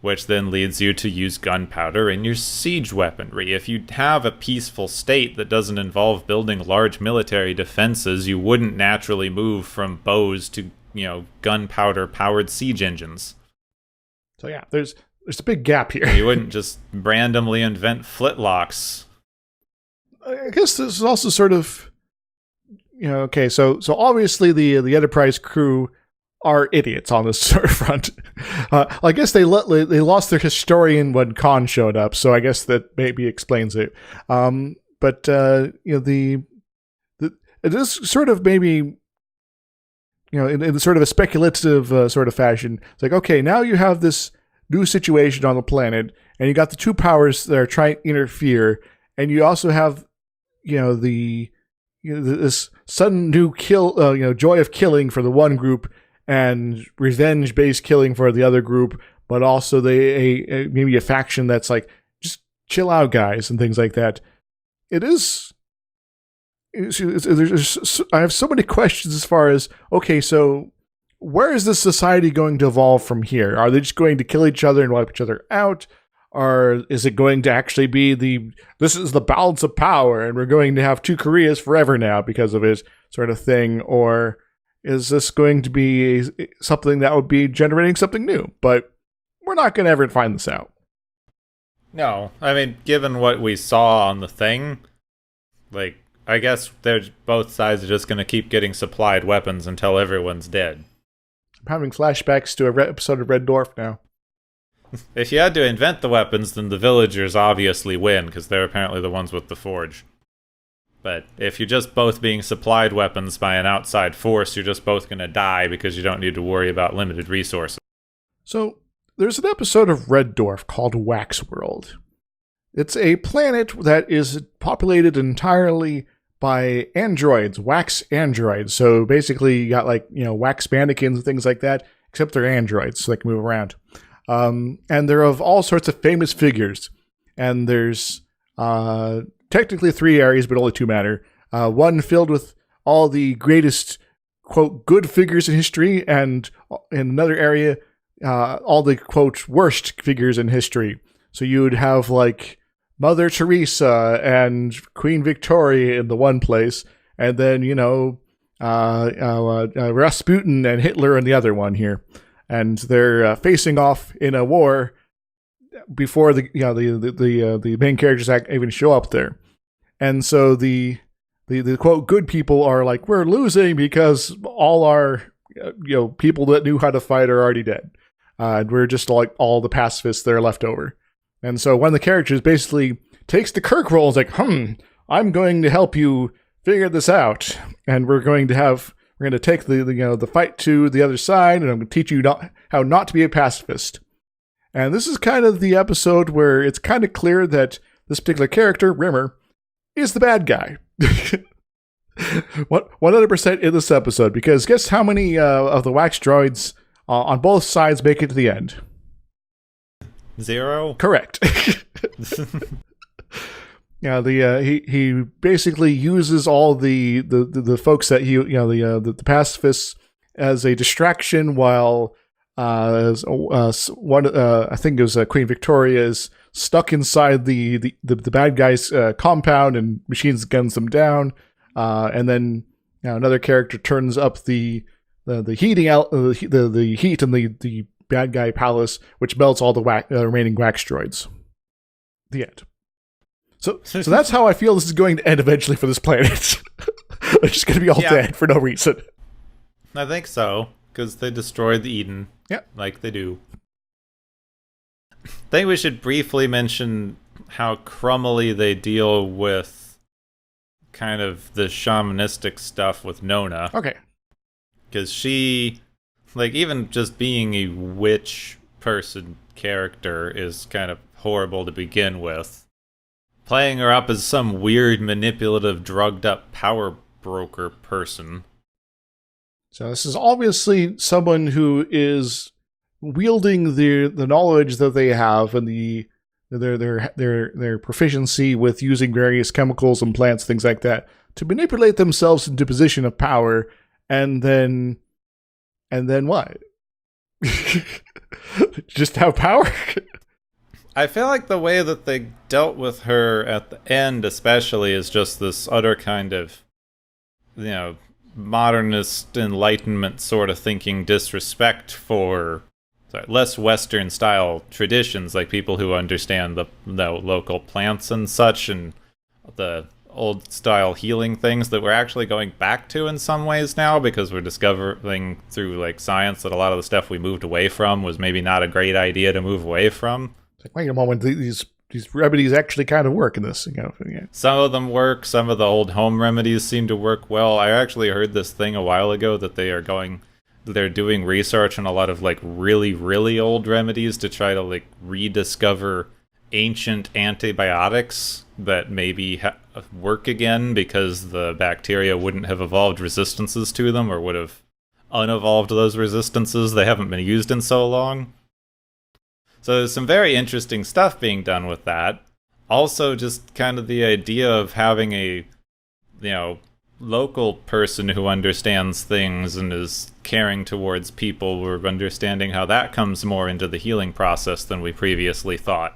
which then leads you to use gunpowder in your siege weaponry. If you have a peaceful state that doesn't involve building large military defenses, you wouldn't naturally move from bows to, gunpowder-powered siege engines. So yeah, there's a big gap here. You wouldn't just randomly invent flintlocks. I guess this is also sort of, okay, so obviously the Enterprise crew are idiots on this sort of front. I guess they lost their historian when Khan showed up, so I guess that maybe explains it. But it is sort of maybe in sort of a speculative sort of fashion. It's like, okay, now you have this new situation on the planet, and you got the two powers that are trying to interfere, and you also have this sudden new joy of killing for the one group and revenge-based killing for the other group, but also maybe a faction that's like, just chill out, guys, and things like that. I have so many questions as far as, okay, so where is this society going to evolve from here? Are they just going to kill each other and wipe each other out? Or is it going to actually be this is the balance of power and we're going to have two Koreas forever now because of it sort of thing? Or is this going to be something that would be generating something new? But we're not going to ever find this out. No. I mean, given what we saw on the thing, I guess both sides are just going to keep getting supplied weapons until everyone's dead. I'm having flashbacks to an episode of Red Dwarf now. If you had to invent the weapons, then the villagers obviously win, because they're apparently the ones with the forge. But if you're just both being supplied weapons by an outside force, you're just both going to die because you don't need to worry about limited resources. So, there's an episode of Red Dwarf called Wax World. It's a planet that is populated entirely by androids, wax androids. So basically you got wax mannequins and things like that, except they're androids, so they can move around. And they're of all sorts of famous figures. And there's technically 3 areas, but only 2 matter. One filled with all the greatest, quote, good figures in history, and in another area, all the, quote, worst figures in history. So you would have, Mother Teresa and Queen Victoria in the one place, and then, Rasputin and Hitler in the other one here. And they're facing off in a war before the main characters even show up there. And so the quote good people are like, we're losing because all our people that knew how to fight are already dead. And we're just like all the pacifists that are left over. And so one of the characters basically takes the Kirk role and is like, I'm going to help you figure this out. And we're going to take the fight to the other side, and I'm going to teach you how not to be a pacifist. And this is kind of the episode where it's kind of clear that this particular character, Rimmer, is the bad guy. 100% in this episode, because guess how many of the wax droids on both sides make it to the end? 0? Correct. Yeah, he basically uses all the folks that the pacifists as a distraction, while I think it was Queen Victoria is stuck inside the bad guy's compound, and machines guns them down, and then another character turns up the heating out the heat in the bad guy palace, which melts all the remaining wax droids. The end. So that's how I feel this is going to end eventually for this planet. They're just going to be all dead for no reason. I think so, because they destroyed the Eden. Yeah. Like they do. I think we should briefly mention how crummily they deal with kind of the shamanistic stuff with Nona. Okay. Because she, like, even just being a witch person character is kind of horrible to begin with. Playing her up as some weird, manipulative, drugged-up power broker person. So this is obviously someone who is wielding the knowledge that they have and their proficiency with using various chemicals and plants, things like that, to manipulate themselves into a position of power, and then what? Just have power? I feel like the way that they dealt with her at the end especially is just this utter kind of, modernist enlightenment sort of thinking disrespect for less Western style traditions, like people who understand the local plants and such, and the old style healing things that we're actually going back to in some ways now, because we're discovering through like science that a lot of the stuff we moved away from was maybe not a great idea to move away from. Like, wait a moment, these remedies actually kind of work in this. Some of them work. Some of the old home remedies seem to work well. I actually heard this thing a while ago that they're doing research on a lot of like really, really old remedies to try to like rediscover ancient antibiotics that maybe work again, because the bacteria wouldn't have evolved resistances to them, or would have unevolved those resistances. They haven't been used in so long. So there's some very interesting stuff being done with that. Also, just kind of the idea of having a, local person who understands things and is caring towards people. We're understanding how that comes more into the healing process than we previously thought.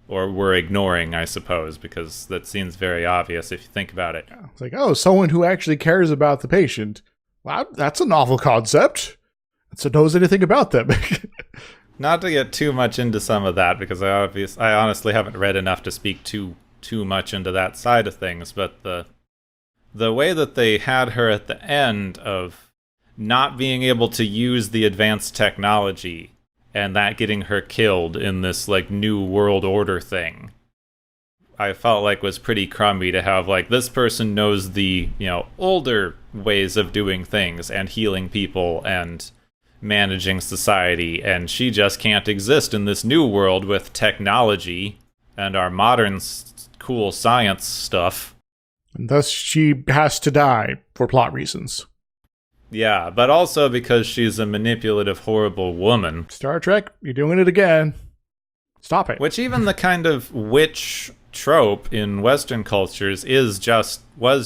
Or were ignoring, I suppose, because that seems very obvious if you think about it. Yeah, it's like, someone who actually cares about the patient. Wow, that's a novel concept. So knows anything about them. Not to get too much into some of that, because I honestly haven't read enough to speak too much into that side of things, but the way that they had her at the end of not being able to use the advanced technology, and that getting her killed in this like new world order thing, I felt like was pretty crummy to have like this person knows the, older ways of doing things and healing people and managing society, and she just can't exist in this new world with technology and our modern cool science stuff. And thus she has to die for plot reasons. Yeah, but also because she's a manipulative, horrible woman. Star Trek, you're doing it again. Stop it. Which even the kind of witch trope in Western cultures was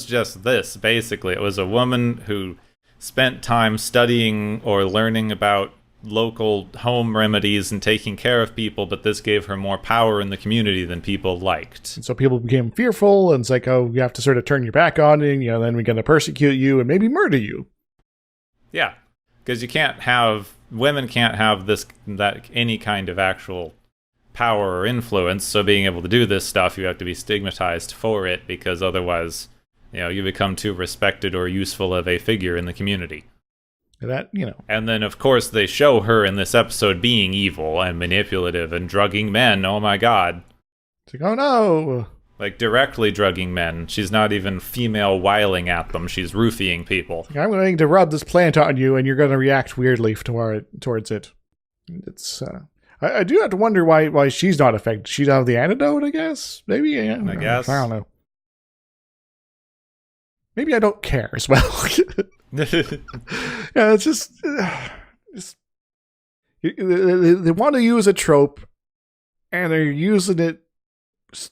just this, basically. It was a woman who spent time studying or learning about local home remedies and taking care of people, but this gave her more power in the community than people liked. And so people became fearful, and it's like, you have to sort of turn your back on it, and, then we're going to persecute you and maybe murder you. Yeah, because women can't have any kind of actual power or influence, so being able to do this stuff, you have to be stigmatized for it, because otherwise you become too respected or useful of a figure in the community. And then, of course, they show her in this episode being evil and manipulative and drugging men. Oh my god. It's like, oh no. Like, directly drugging men. She's not even female wiling at them. She's roofying people. I'm going to rub this plant on you, and you're going to react weirdly towards it. It's. I do have to wonder why she's not affected. She'd have the antidote, I guess. Maybe. Yeah, I guess. I don't know. Maybe I don't care as well. Yeah, it's just they want to use a trope, and they're using it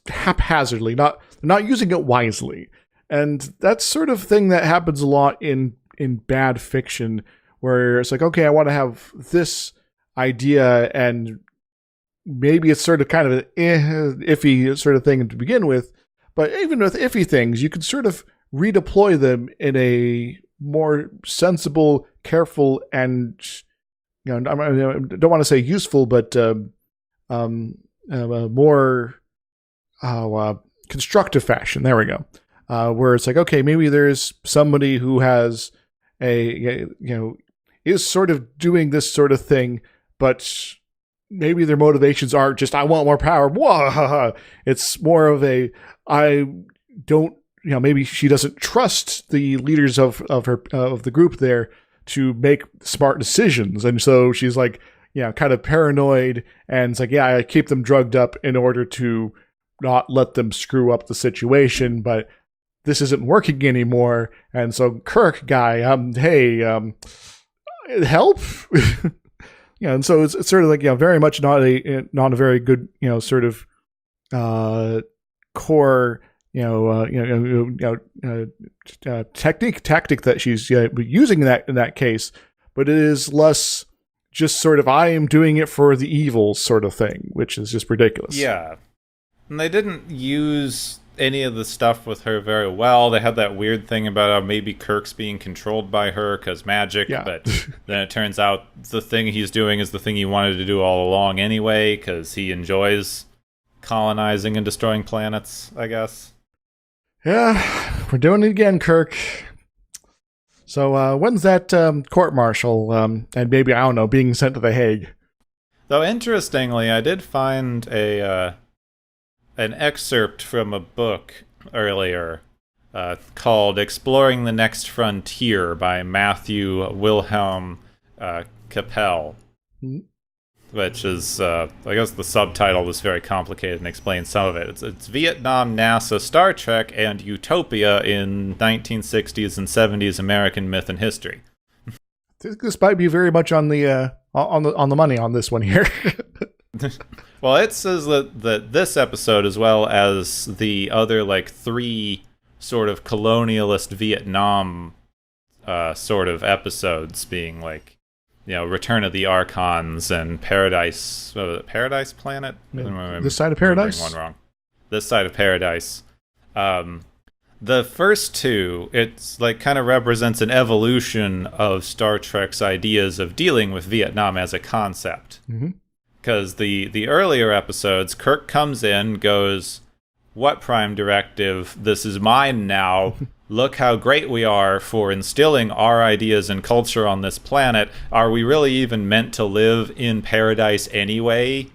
haphazardly. They're not using it wisely, and that's sort of thing that happens a lot in bad fiction, where it's like, okay, I want to have this idea, and maybe it's sort of kind of an iffy sort of thing to begin with, but even with iffy things, you can sort of redeploy them in a more sensible, careful, and I don't want to say useful, but more constructive fashion. There we go. Where it's like, okay, maybe there's somebody who has is sort of doing this sort of thing, but maybe their motivations aren't just, I want more power. Whoa. It's more of a, I don't, maybe she doesn't trust the leaders of the group there to make smart decisions. And so she's like, kind of paranoid, and it's like, yeah, I keep them drugged up in order to not let them screw up the situation, but this isn't working anymore. And so Kirk guy, help. And so it's sort of like, very much not a very good, sort of core, tactic that she's using in that case, but it is less just sort of, I am doing it for the evil sort of thing, which is just ridiculous. Yeah. And they didn't use any of the stuff with her very well. They had that weird thing about how maybe Kirk's being controlled by her because magic, but then it turns out the thing he's doing is the thing he wanted to do all along anyway, because he enjoys colonizing and destroying planets, I guess. Yeah, we're doing it again, Kirk. So when's that court-martial, and maybe, I don't know, being sent to The Hague? Though, interestingly, I did find an excerpt from a book earlier called Exploring the Next Frontier by Matthew Wilhelm Capel, which is, I guess the subtitle is very complicated and explains some of it. It's Vietnam, NASA, Star Trek, and Utopia in 1960s and 70s American myth and history. This might be very much on the money on this one here. Well, it says that this episode, as well as the other 3 sort of colonialist Vietnam sort of episodes, being Return of the Archons and Paradise Planet? This Side of Paradise? One wrong. This Side of Paradise. The first 2, it's kind of represents an evolution of Star Trek's ideas of dealing with Vietnam as a concept. Mm-hmm. Because the earlier episodes, Kirk comes in, goes, "What prime directive? This is mine now. Look how great we are for instilling our ideas and culture on this planet. Are we really even meant to live in paradise anyway?"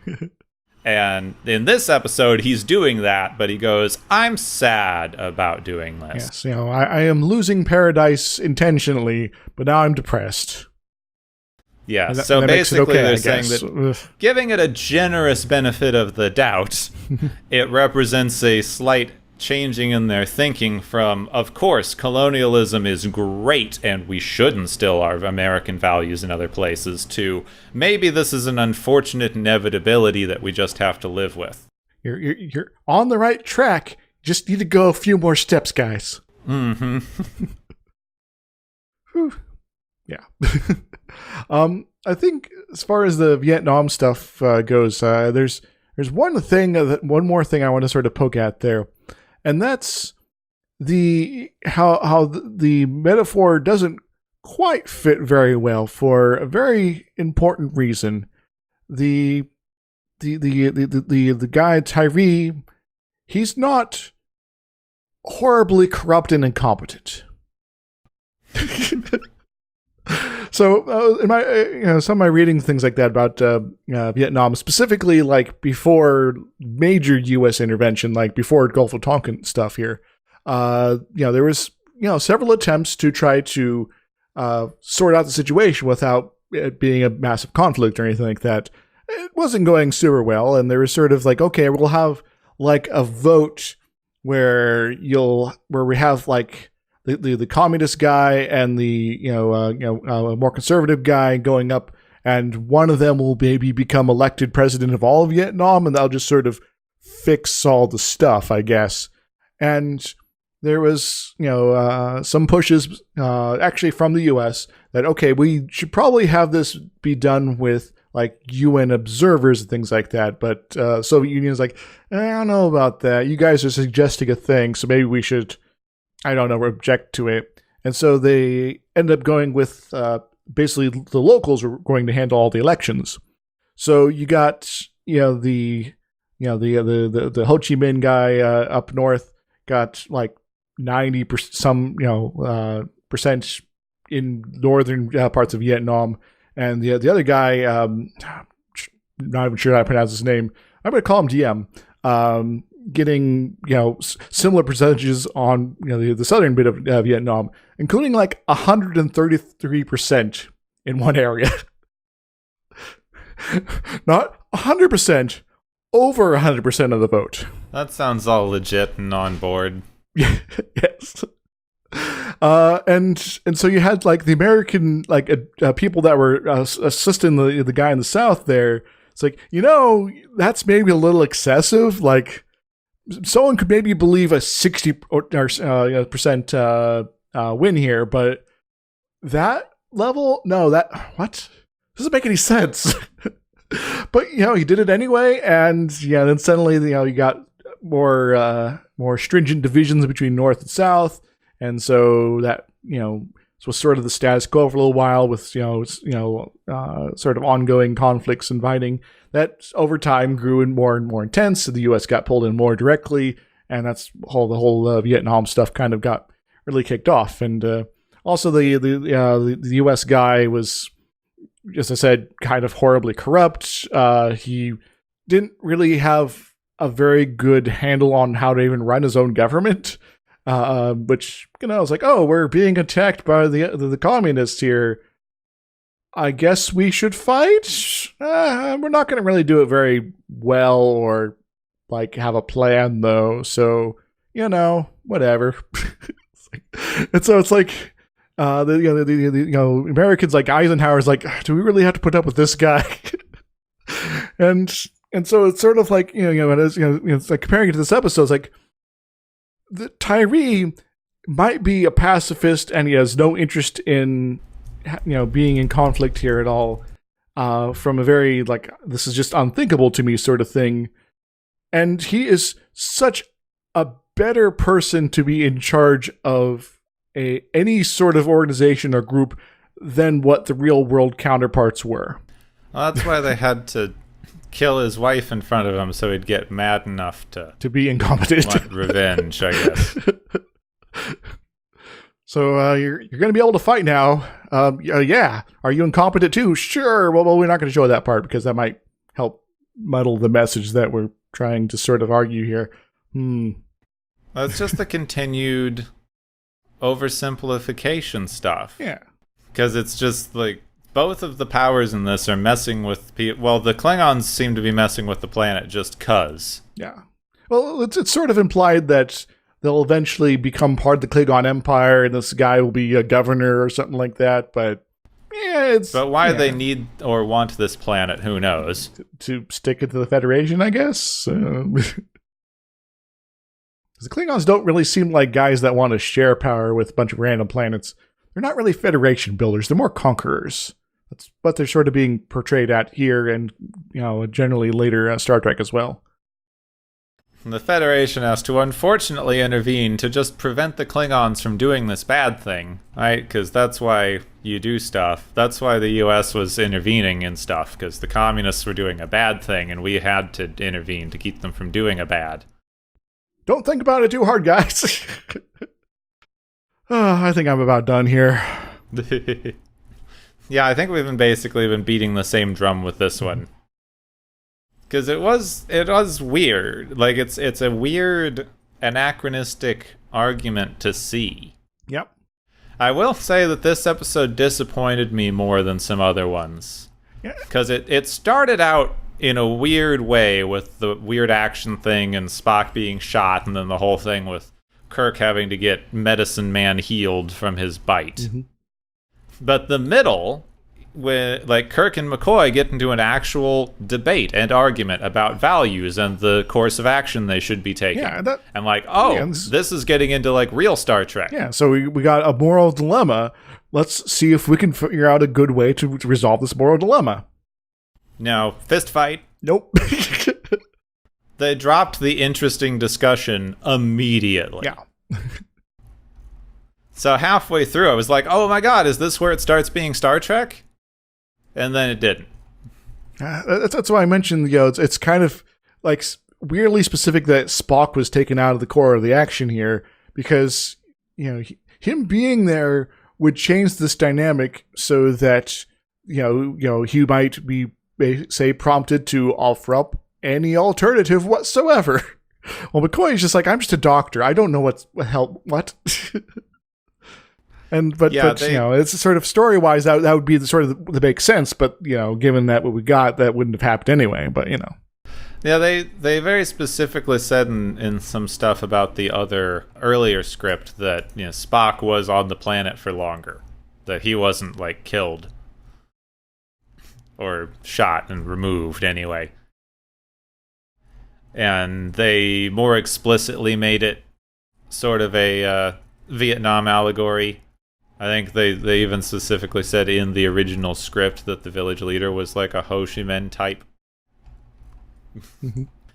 And in this episode, he's doing that, but he goes, "I'm sad about doing this." Yes, I am losing paradise intentionally, but now I'm depressed. Yeah, so basically they're saying that giving it a generous benefit of the doubt, it represents a slight changing in their thinking from, of course, colonialism is great and we should instill our American values in other places, to maybe this is an unfortunate inevitability that we just have to live with. You're on the right track. Just need to go a few more steps, guys. Mm-hmm. Yeah. I think as far as the Vietnam stuff goes, there's one more thing I want to sort of poke at there, and that's how the metaphor doesn't quite fit very well for a very important reason. The guy Tyree, he's not horribly corrupt and incompetent. So, in my some of my reading things like that about Vietnam, specifically before major U.S. intervention, before Gulf of Tonkin stuff here, there was several attempts to try to sort out the situation without it being a massive conflict or anything like that. it wasn't going super well, and there was sort of like, okay, we'll have like a vote where we have like the communist guy and the more conservative guy going up, and one of them will maybe become elected president of all of Vietnam, and that'll just sort of fix all the stuff, I guess. And there was some pushes actually from the U.S. that, okay, we should probably have this be done with like UN observers and things like that. But Soviet Union is like, I don't know about that. You guys are suggesting a thing, so maybe we should, I don't know, object to it. And so they ended up going with basically the locals were going to handle all the elections. So you got the Ho Chi Minh guy up north got like 90% percent in northern parts of Vietnam. And the other guy, not even sure how to pronounce his name. I'm going to call him DM. Getting similar percentages on the southern bit of Vietnam, including like 133% in one area. Not 100%, over 100% of the vote. That sounds all legit and on board. Yes. And so you had like the American people that were assisting the guy in the South there. It's like, that's maybe a little excessive. Like someone could maybe believe a 60% win here, but that level, no, what doesn't make any sense. But he did it anyway, and then suddenly you got more stringent divisions between North and South. And so that, was sort of the status quo for a little while with, sort of ongoing conflicts and fighting that over time grew more and more intense. So the U.S. got pulled in more directly, and that's how the whole Vietnam stuff kind of got really kicked off. And also the U.S. guy was, as I said, kind of horribly corrupt. He didn't really have a very good handle on how to even run his own government. Which, I was like, oh, we're being attacked by the communists here. I guess we should fight? We're not going to really do it very well or, like, have a plan, though. So, whatever. And so it's like, the Americans, like Eisenhower's like, do we really have to put up with this guy? and so it's sort of like, it's like comparing it to this episode, it's like, the Tyree might be a pacifist and he has no interest in being in conflict here at all, from a very like, this is just unthinkable to me sort of thing. And he is such a better person to be in charge of any sort of organization or group than what the real world counterparts were. Well, that's why they had to kill his wife in front of him so he'd get mad enough to be incompetent. Want revenge, I guess. So you're going to be able to fight now. Yeah. Are you incompetent too? Sure. Well, we're not going to show that part because that might help muddle the message that we're trying to sort of argue here. Well, it's just the continued oversimplification stuff. Yeah. Because it's just like, both of the powers in this are messing with people. Well, the Klingons seem to be messing with the planet just 'cause. Yeah. Well, it's sort of implied that they'll eventually become part of the Klingon Empire, and this guy will be a governor or something like that. But yeah, But why they need or want this planet, who knows? To stick it to the Federation, I guess. The Klingons don't really seem like guys that want to share power with a bunch of random planets. They're not really Federation builders. They're more conquerors. That's what they're sort of being portrayed at here, and generally later Star Trek as well. The Federation has to unfortunately intervene to just prevent the Klingons from doing this bad thing, right? Because that's why you do stuff. That's why the U.S. was intervening in stuff, because the communists were doing a bad thing, and we had to intervene to keep them from doing a bad. Don't think about it too hard, guys. I think I'm about done here. Yeah, I think we've been beating the same drum with this one. Because it was weird. Like, it's a weird, anachronistic argument to see. Yep. I will say that this episode disappointed me more than some other ones. Because it started out in a weird way with the weird action thing and Spock being shot, and then the whole thing with Kirk having to get Medicine Man healed from his bite. Mm-hmm. But the middle, when like Kirk and McCoy get into an actual debate and argument about values and the course of action they should be taking. Yeah, and like, this is getting into like real Star Trek. Yeah, so we got a moral dilemma. Let's see if we can figure out a good way to resolve this moral dilemma. No, fist fight. Nope. They dropped the interesting discussion immediately. Yeah. So halfway through, I was like, oh my god, is this where it starts being Star Trek? And then it didn't. That's why I mentioned, it's kind of like weirdly specific that Spock was taken out of the core of the action here, because, him being there would change this dynamic so that, he might be, say, prompted to offer up any alternative whatsoever. Well, McCoy's just like, I'm just a doctor. I don't know what. It's sort of story-wise, that would be the sort of the make sense. But, given that what we got, that wouldn't have happened anyway. But, Yeah, they very specifically said in some stuff about the other earlier script that, Spock was on the planet for longer. That he wasn't, like, killed. Or shot and removed, anyway. And they more explicitly made it sort of a Vietnam allegory. I think they even specifically said in the original script that the village leader was like a Ho Chi Minh type.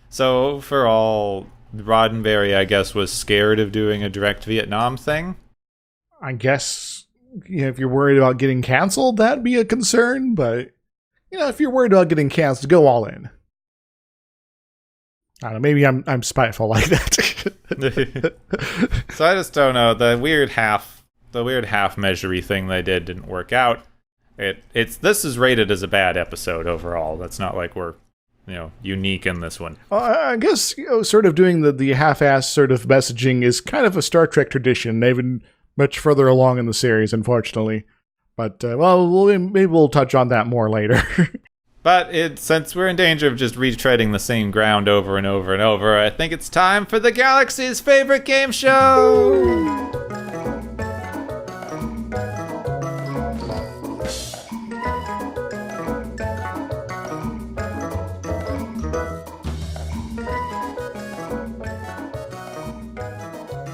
So for all, Roddenberry, I guess, was scared of doing a direct Vietnam thing. I guess, if you're worried about getting canceled, that'd be a concern. But, if you're worried about getting canceled, go all in. I don't know, maybe I'm spiteful like that. So I just don't know. The weird half measure-y thing they did didn't work out. This is rated as a bad episode overall. That's not like we're unique in this one. I guess sort of doing the half-ass sort of messaging is kind of a Star Trek tradition. They've been much further along in the series, unfortunately. But maybe we'll touch on that more later. But since we're in danger of just retreading the same ground over and over and over, I think it's time for the galaxy's favorite game show!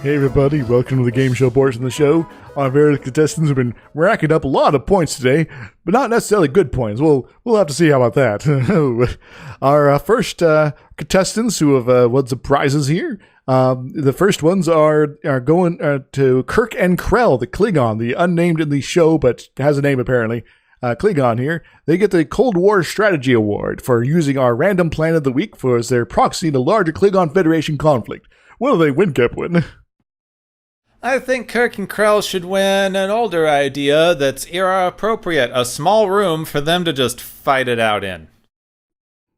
Hey everybody, welcome to the game show portion of the show. Our various contestants have been racking up a lot of points today, but not necessarily good points. We'll have to see how about that. Our first contestants who have won some prizes here. The first ones are going to Kirk and Krell, the Klingon, the unnamed in the show but has a name apparently. Klingon here. They get the Cold War Strategy Award for using our random planet of the week as their proxy in a larger Klingon Federation conflict. What do they win, Kepwin? I think Kirk and Krell should win an older idea that's era appropriate, a small room for them to just fight it out in.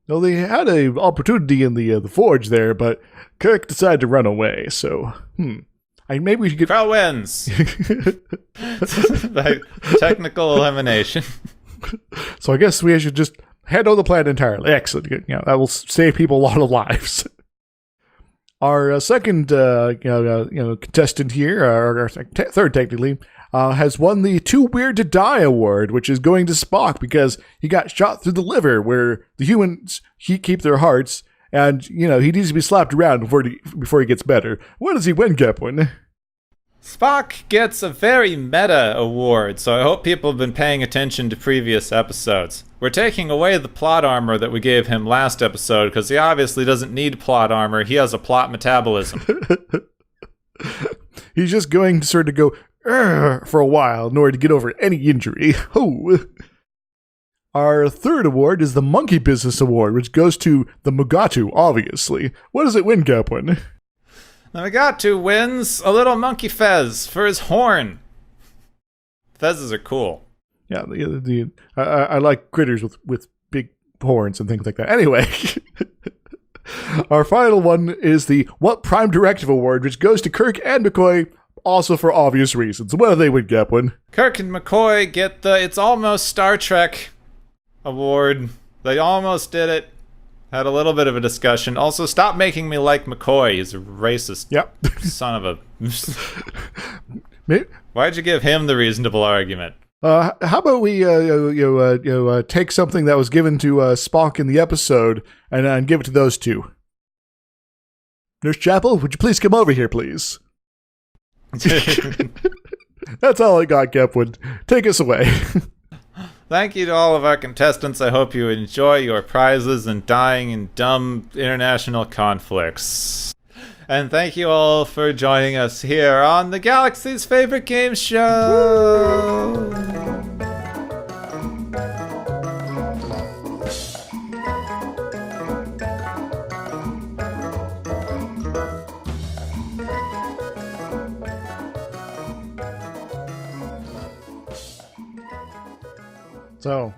Well, they had an opportunity in the Forge there, but Kirk decided to run away, so, maybe we should get... Krell wins! By technical elimination. So I guess we should just hand over the planet entirely. Excellent. That will save people a lot of lives. Our second, contestant here, or third technically, has won the Too Weird to Die award, which is going to Spock because he got shot through the liver, where the humans keep their hearts, and he needs to be slapped around before he gets better. What does he win, Kepwin? Spock gets a very meta award, so I hope people have been paying attention to previous episodes. We're taking away the plot armor that we gave him last episode, because he obviously doesn't need plot armor, he has a plot metabolism. He's just going to sort of go for a while in order to get over any injury. Oh. Our third award is the Monkey Business Award, which goes to the Mugatu, obviously. What does it win, Kepwin? The Mugatu wins a little monkey fez for his horn. Fezes are cool. Yeah, I like critters with big horns and things like that. Anyway, our final one is the What Prime Directive Award, which goes to Kirk and McCoy, also for obvious reasons. What do they win, Kepwin? Kirk and McCoy get the It's Almost Star Trek award. They almost did it. Had a little bit of a discussion. Also, stop making me like McCoy. He's a racist son of a... Why'd you give him the reasonable argument? How about we take something that was given to Spock in the episode and give it to those two? Nurse Chapel, would you please come over here, please? That's all I got, Gepwood. Take us away. Thank you to all of our contestants. I hope you enjoy your prizes and dying in dumb international conflicts. And thank you all for joining us here on the Galaxy's Favorite Game Show. So,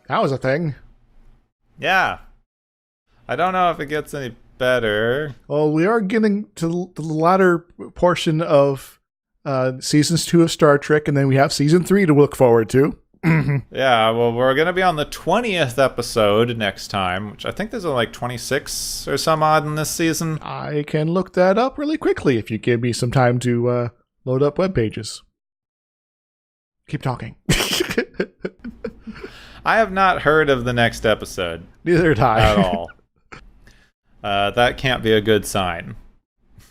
that was a thing. Yeah. I don't know if it gets any better. Well, we are getting to the latter portion of seasons 2 of Star Trek, and then we have season 3 to look forward to. Yeah, well, we're going to be on the 20th episode next time, which I think there's like 26 or some odd in this season. I can look that up really quickly if you give me some time to load up web pages. Keep talking. I have not heard of the next episode. Neither did I. At all. That can't be a good sign.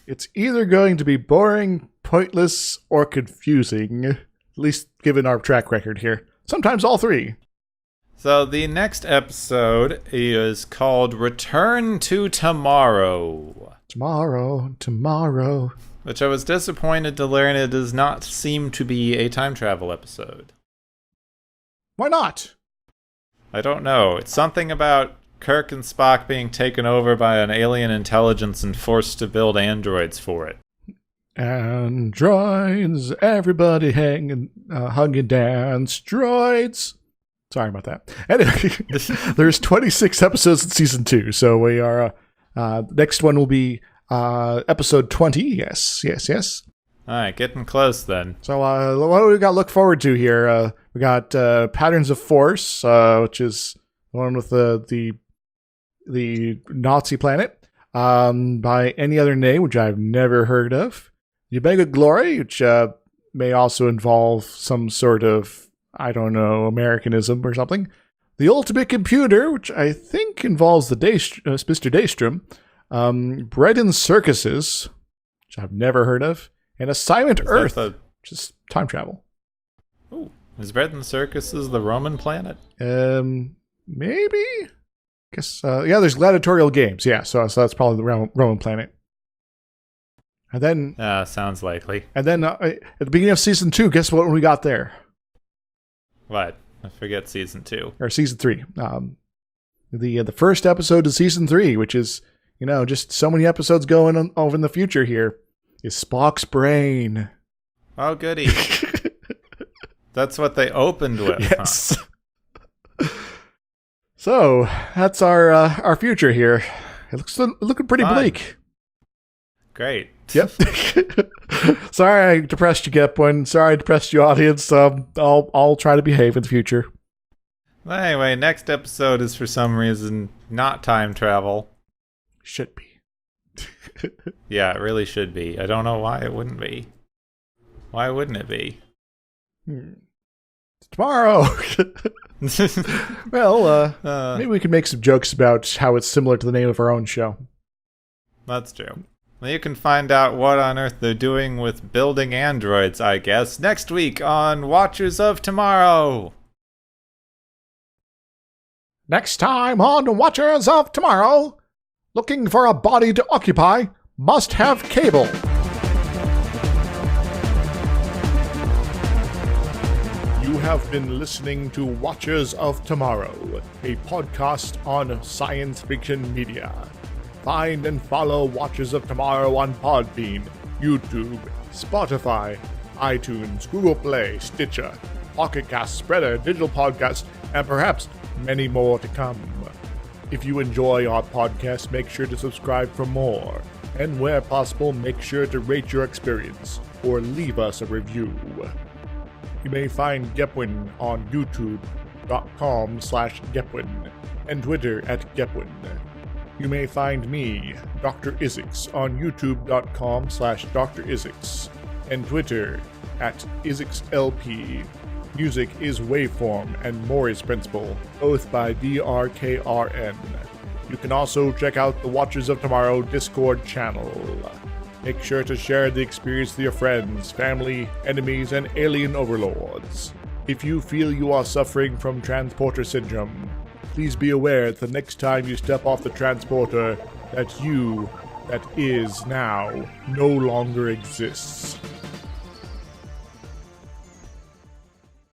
It's either going to be boring, pointless, or confusing. At least given our track record here. Sometimes all three. So the next episode is called Return to Tomorrow. Tomorrow. Which I was disappointed to learn it does not seem to be a time travel episode. Why not? I don't know. It's something about Kirk and Spock being taken over by an alien intelligence and forced to build androids for it. Androids, everybody hug and dance, droids. Sorry about that. Anyway, there's 26 episodes in season 2, so we are, next one will be episode 20, yes. Alright, getting close then. So what do we got to look forward to here? We got Patterns of Force, which is the one with the Nazi planet, by any other name, which I've never heard of. Omega Glory, which may also involve some sort of, I don't know, Americanism or something. The Ultimate Computer, which I think involves the Mr. Daystrom. Bread and Circuses, which I've never heard of. And Assignment Earth, which is time travel. Ooh, is Bread and Circuses the Roman planet? Maybe? Guess, yeah, there's gladiatorial games. Yeah, so that's probably the Roman planet. And then... sounds likely. And then at the beginning of season 2, guess what we got there? What? I forget season 2. Or season 3. The first episode of season 3, which is, just so many episodes going on over in the future here, is Spock's brain. Oh, goody. That's what they opened with. Yes. Huh? So, that's our future here. It looks looking pretty bleak. Great. Yep. Sorry I depressed you, Gepwin. Sorry I depressed you, audience. I'll try to behave in the future. Anyway, next episode is for some reason not time travel. Should be. Yeah, it really should be. I don't know why it wouldn't be. Why wouldn't it be? Tomorrow. Well, maybe we can make some jokes about how it's similar to the name of our own show. That's true. Well, you can find out what on earth they're doing with building androids, I guess, next week on Watchers of Tomorrow. Next time on Watchers of Tomorrow, looking for a body to occupy, must have cable. You have been listening to Watchers of Tomorrow, a podcast on science fiction media. Find and follow Watchers of Tomorrow on Podbean, YouTube, Spotify, iTunes, Google Play, Stitcher, Pocket Cast, Spreader, Digital Podcast, and perhaps many more to come. If you enjoy our podcast, make sure to subscribe for more. And where possible, make sure to rate your experience or leave us a review. You may find Gepwin on YouTube youtube.com/Gepwin and Twitter @Gepwin. You may find me, Dr. Isix, on youtube.com/Dr. Isix and Twitter @IsixLP. Music is Waveform and Mori's Principle, both by DRKRN. You can also check out the Watchers of Tomorrow Discord channel. Make sure to share the experience with your friends, family, enemies, and alien overlords. If you feel you are suffering from transporter syndrome, please be aware that the next time you step off the transporter, that you, that is now, no longer exists.